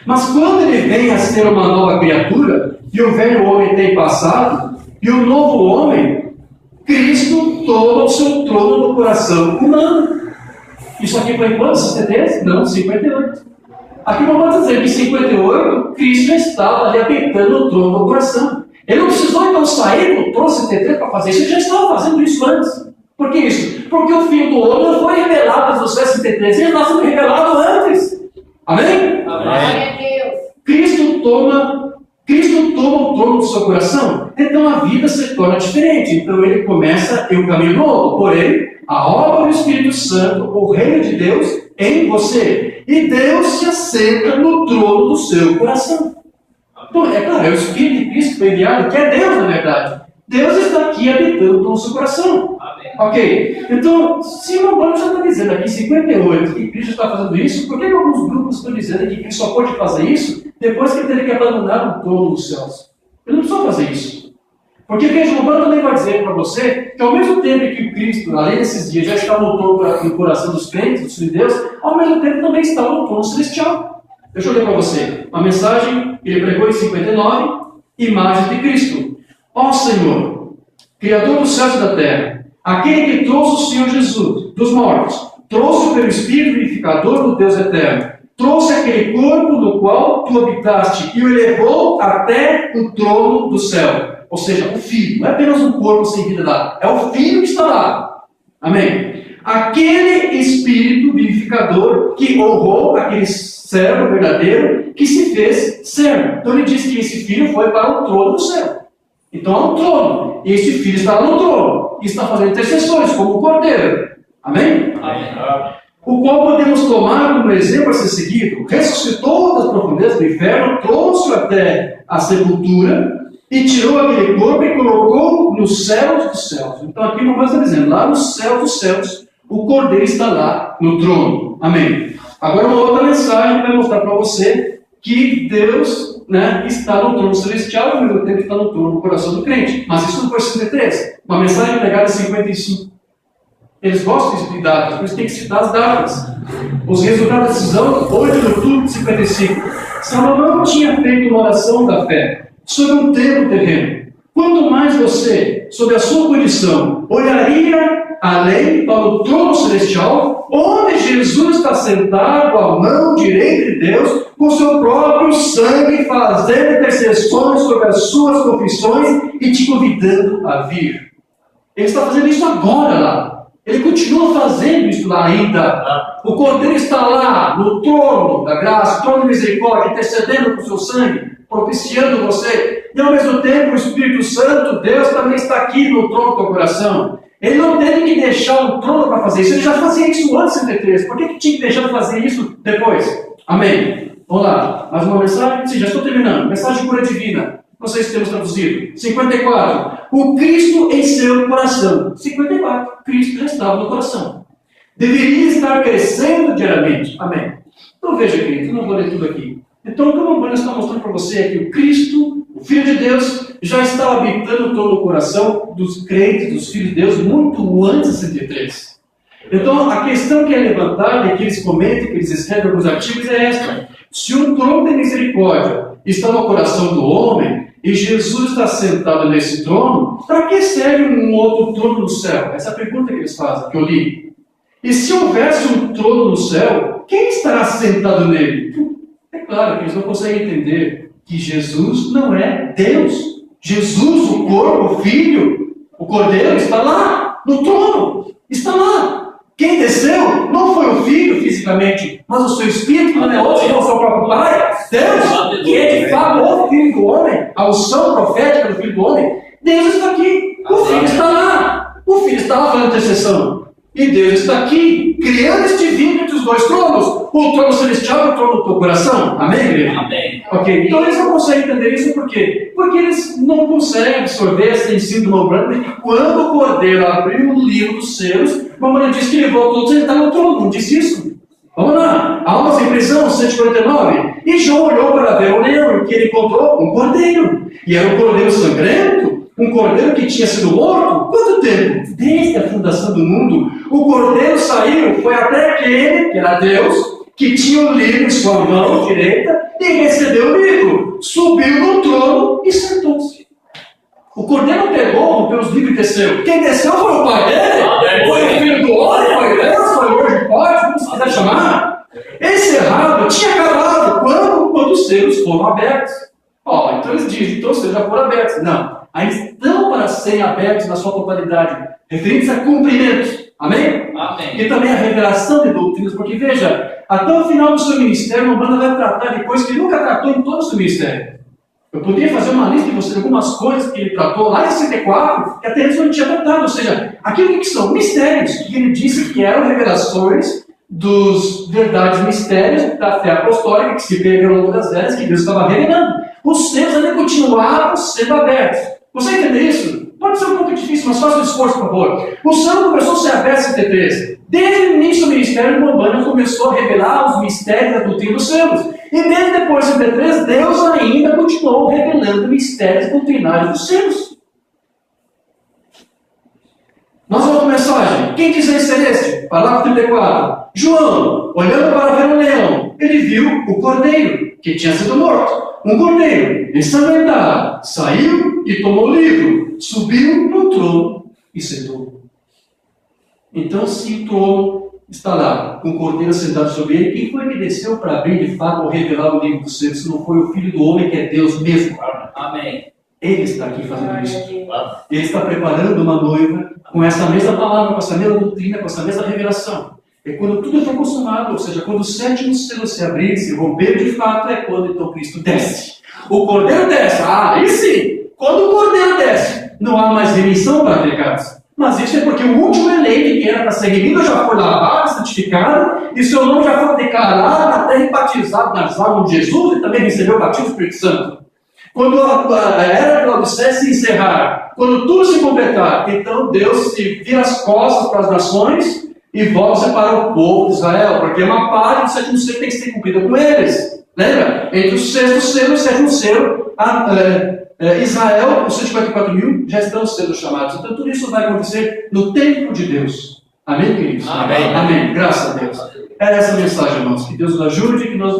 Mas quando ele vem a ser uma nova criatura, e o velho homem tem passado, e o novo homem, Cristo toma o seu trono no coração humano. Isso aqui foi em quanto? 63? Não, 58. Aqui não pode dizer que em 58, Cristo já estava ali habitando o trono do coração. Ele não precisou então sair do trono 73 para fazer isso, ele já estava fazendo isso antes. Por que isso? Porque o Filho do Homem não foi revelado nos versos 63, ele estava sendo revelado antes. Amém? Glória a Deus. Cristo toma o trono do seu coração, então a vida se torna diferente. Então ele começa em um caminho novo, porém, a obra do Espírito Santo, o reino de Deus em você. E Deus se assenta no trono do seu coração. Então, é claro, é o Espírito de Cristo que foi enviado, que é Deus na verdade. Deus está aqui habitando no seu coração. Amém. Ok? Então, se o Umbanda já está dizendo aqui em 58 que Cristo está fazendo isso, por que alguns grupos estão dizendo que Cristo só pode fazer isso depois que ele teve que abandonar o trono dos céus? Ele não precisa fazer isso. Porque veja, o Umbanda também vai dizer para você que ao mesmo tempo que o Cristo, além desses dias, já está no trono do coração dos crentes, dos filhos de Deus, ao mesmo tempo também está no trono celestial. Deixa eu ler para você uma mensagem que ele pregou em 59, imagens de Cristo. Ó Senhor, Criador dos céus e da terra, aquele que trouxe o Senhor Jesus dos mortos, trouxe pelo Espírito vivificador do Deus eterno, trouxe aquele corpo no qual tu habitaste e o elevou até o trono do céu. Ou seja, o Filho, não é apenas um corpo sem vida lá, é o Filho que está lá. Amém? Aquele Espírito vivificador que honrou aquele servo verdadeiro que se fez servo. Então ele diz que esse Filho foi para o trono do céu. Então há um trono, e este Filho está no trono, e está fazendo intercessões, como o Cordeiro. Amém? Amém. O qual podemos tomar como exemplo a ser seguido. Ressuscitou das profundezas do inferno, trouxe-o até a sepultura, e tirou aquele corpo e colocou nos céus dos céus. Então aqui não está dizendo, lá no céu dos céus, o Cordeiro está lá no trono. Amém? Agora uma outra mensagem que vai mostrar para você que Deus, está no trono celestial e ao mesmo tempo está no trono do coração do crente. Mas isso não foi 63. Uma mensagem pregada em 55. Eles gostam de datas, por isso tem que citar as datas. Os resultados da decisão, 8 de outubro de 55. Salomão tinha feito uma oração da fé sobre um templo terreno. Quanto mais você, sob a sua condição, olharia além para o trono celestial, onde Jesus está sentado à mão direita de Deus, com seu próprio sangue, fazendo intercessões sobre as suas confissões e te convidando a vir. Ele está fazendo isso agora lá. Ele continua fazendo isso lá ainda. O Cordeiro está lá, no trono da graça, trono de misericórdia, intercedendo com o seu sangue, propiciando você. E ao mesmo tempo, o Espírito Santo, Deus, também está aqui no trono do teu coração. Ele não teve que deixar um trono para fazer isso. Ele já fazia isso antes de 63. Por que tinha que deixar de fazer isso depois? Amém. Vamos lá. Mais uma mensagem? Sim, já estou terminando. Mensagem cura divina. Não sei se temos traduzido. 54. O Cristo em seu coração. 54. Cristo já estava no coração. Deveria estar crescendo diariamente. Amém. Então veja, querido, eu não vou ler tudo aqui. Então o que o Umbanda está mostrando para você é que o Cristo, o O Filho de Deus já estava habitando todo o coração dos crentes, dos filhos de Deus, muito antes de 63. Então, a questão que é levantada, e que eles comentam, que eles escrevem alguns artigos, é esta. Se um trono de misericórdia está no coração do homem, e Jesus está sentado nesse trono, para que serve um outro trono no céu? Essa é a pergunta que eles fazem, que eu li. E se houvesse um trono no céu, quem estará sentado nele? É claro que eles não conseguem entender que Jesus não é Deus. Jesus, o corpo, o Filho, o Cordeiro, está lá, no trono, está lá. Quem desceu não foi o Filho fisicamente, mas o seu Espírito, que não é outro, não foi o próprio Pai, Deus, que é de fato o Filho do homem, a unção profética do Filho do homem. Deus está aqui, o Filho está lá, o Filho está lá fazendo intercessão. E Deus está aqui, criando este vínculo entre os dois tronos, o trono celestial e o trono do teu coração. Amém, igreja? Amém. Ok, então eles não conseguem entender isso por quê? Porque eles não conseguem absorver esse ensino do Mambrana de que quando o Cordeiro abriu o livro dos selos, Mambrana disse que ele voltou a sentar no trono, não disse isso? Vamos lá, almas em prisão, 149. E João olhou para ver o leão, o que ele encontrou? Um cordeiro. E era um cordeiro sangrento, um cordeiro que tinha sido morto. Quanto tempo? Desde a fundação do mundo. O cordeiro saiu, foi até aquele, que era Deus, que tinha o livro em sua mão direita, e recebeu o livro. Subiu no trono e sentou-se. O cordeiro pegou, rompeu os livros e desceu. Quem desceu foi o pai dele? Foi o filho do homem? Foi Deus? Foi o anjo forte? Como se quiser chamar? Esse errado tinha acabado quando os selos foram abertos. Então eles dizem, então os selos já foram abertos. Não, ainda estão para serem abertos na sua totalidade, referentes a cumprimentos. Amém? Amém. E também a revelação de doutrinas, porque veja, até o final do seu ministério, uma banda vai tratar de coisas que ele nunca tratou em todo o seu ministério. Eu poderia fazer uma lista de vocês, algumas coisas que ele tratou lá em 64, que até eles não tinham tratado. Ou seja, aquilo que são mistérios, que ele disse que eram revelações dos verdades mistérios da fé apostólica, que se perderam ao longo das eras, que Deus estava revelando. Os seus ainda continuaram sendo abertos. Você entende isso? Pode ser um pouco difícil, mas faça um esforço, por favor. O céu começou a ser aberto em 73. Desde o início do ministério, o Mambrana começou a revelar os mistérios da doutrina dos selos. E desde depois de 73, Deus ainda continuou revelando mistérios doutrinários dos selos. Nós vamos mensagem. Quem diz ser este? Parágrafo 34. João, olhando para ver o leão, ele viu o cordeiro, que tinha sido morto. Um cordeiro, ensanguentado, saiu e tomou o livro, subiu no trono e sentou. Então, se o trono está lá, com o cordeiro sentado sobre ele, quem foi que desceu para abrir de fato ou revelar o livro dos selos, se não foi o Filho do Homem, que é Deus mesmo? Amém. Ele está aqui fazendo isso. Ele está preparando uma noiva com essa mesma palavra, com essa mesma doutrina, com essa mesma revelação. É quando tudo foi consumado, ou seja, quando o sétimo selo se abrir, se romper de fato, é quando então Cristo desce. O cordeiro desce, aí sim, quando o cordeiro desce, não há mais remissão para pecados. Mas isso é porque o último eleito que era para ser remido já foi lavado, santificado, e seu nome já foi declarado na terra e batizado nas águas de Jesus, e também recebeu o batismo do Espírito Santo. Quando a era de Laodiceia se encerrar, quando tudo se completar, então Deus se vira as costas para as nações e volta para o povo de Israel, porque uma parte do sétimo selo tem que ser cumprida com eles. Lembra? Entre o sexto selo e o sétimo selo, Israel, os 144 mil, já estão sendo chamados. Então tudo isso vai acontecer no tempo de Deus. Amém, queridos? Amém. Amém. Graças a Deus. É essa a mensagem, irmãos. Que Deus nos ajude, que nós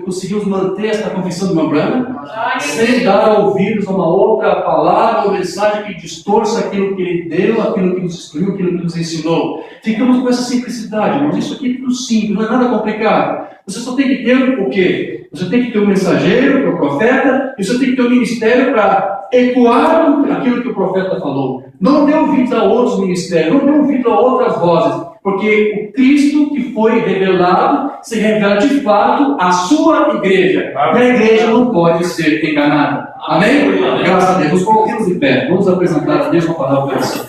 conseguimos manter esta confissão de Mambrana, sem dar ouvidos a uma outra palavra ou mensagem que distorça aquilo que Ele deu, aquilo que nos instruiu, aquilo que nos ensinou. Ficamos com essa simplicidade, irmãos. Isso aqui é tudo simples, não é nada complicado. Você só tem que ter o quê? Você tem que ter um mensageiro, que é o profeta, e você tem que ter um ministério para ecoar aquilo que o profeta falou. Não dê ouvidos a outros ministérios, não dê ouvidos a outras vozes, porque o Cristo que foi revelado se revela de fato à sua igreja. Amém. E a igreja não pode ser enganada. Amém? Amém. Graças a Deus. Nos coloquemos de pé. Vamos apresentar a Deus uma palavra assim.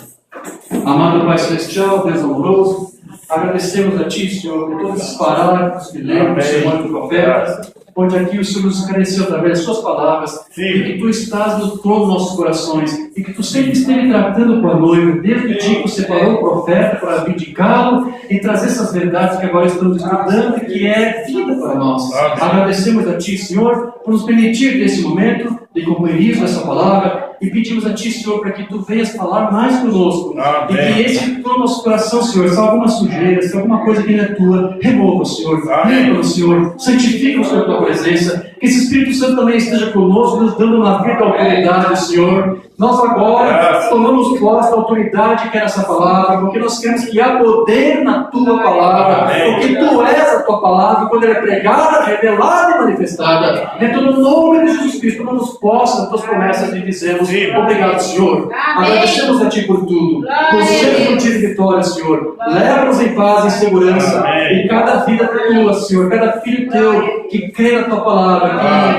Amado Pai Celestial, Deus amoroso, agradecemos a Ti, Senhor, por todos esses parágrafos que lemos, Senhor, do profeta. onde aqui o Senhor nos esclareceu através das suas palavras, e que tu estás no trono dos nossos corações, e que tu sempre esteve tratando com a noiva, desde o dia que tu separou o profeta para vindicá-lo e trazer essas verdades que agora estamos estudando e que é vida para nós. Agradecemos a Ti, Senhor, por nos permitir nesse momento de companheirismo essa palavra, e pedimos a Ti, Senhor, para que Tu venhas falar mais conosco. E que esse no nosso coração, Senhor, se há alguma sujeira, se há alguma coisa que não é Tua, remova, Senhor. Limpa, Senhor. Santifica, Senhor, a Tua presença. Que esse Espírito Santo também esteja conosco, nos dando uma vida autoridade, Senhor. Nós agora tomamos posse da autoridade que é essa palavra, porque nós queremos que há poder na Tua palavra, porque Tu és a Tua palavra, quando ela é pregada, revelada e manifestada. Então, no nome de Jesus Cristo, tomamos posse das Tuas promessas e dizemos: obrigado, Senhor. Agradecemos a Ti por tudo. Concede contigo vitória, Senhor. Leva-nos em paz e em segurança. E cada vida Tua, Senhor, cada filho Teu que crê na Tua palavra,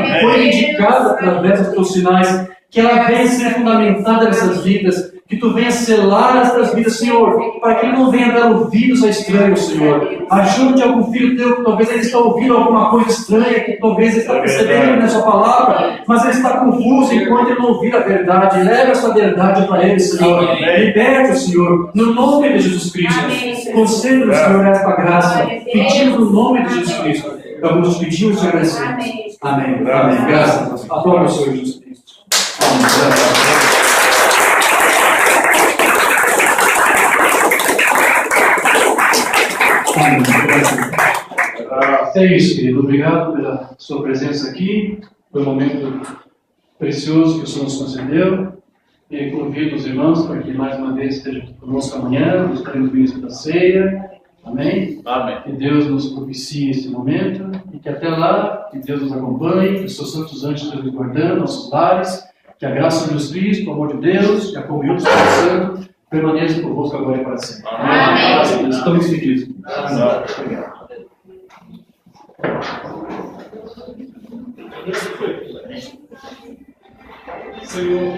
que foi indicado através dos Teus sinais, que ela venha ser fundamentada nessas vidas, que Tu venha selar essas vidas, Senhor, para que Ele não venha dar ouvidos a estranhos, Senhor. Ajude algum filho Teu que talvez ele está ouvindo alguma coisa estranha, que talvez ele está percebendo nessa palavra, mas ele está confuso enquanto ele não ouvir a verdade. Leve essa verdade para ele, Senhor. Liberte o Senhor, no nome de Jesus Cristo. Conceda-nos, Senhor, esta graça. Pedimos no nome de Jesus Cristo. Vamos pedir e te agradecemos. Amém. Amém. Graças a Deus. Adoro o Senhor Jesus Cristo. É isso, querido. Obrigado pela sua presença aqui. Foi um momento precioso que o Senhor nos concedeu. E convido os irmãos para que mais uma vez estejam conosco amanhã. Nós estaremos no início da ceia. Amém? Amém. Que Deus nos propicie esse momento. E que até lá, que Deus nos acompanhe. Que os seus santos anjos estejam nos guardando, nossos lares. Que a graça de Jesus Cristo, o amor de Deus, e a comunhão do Espírito Santo permaneça convosco agora e para sempre. Amém. Estamos despedidos. Senhor.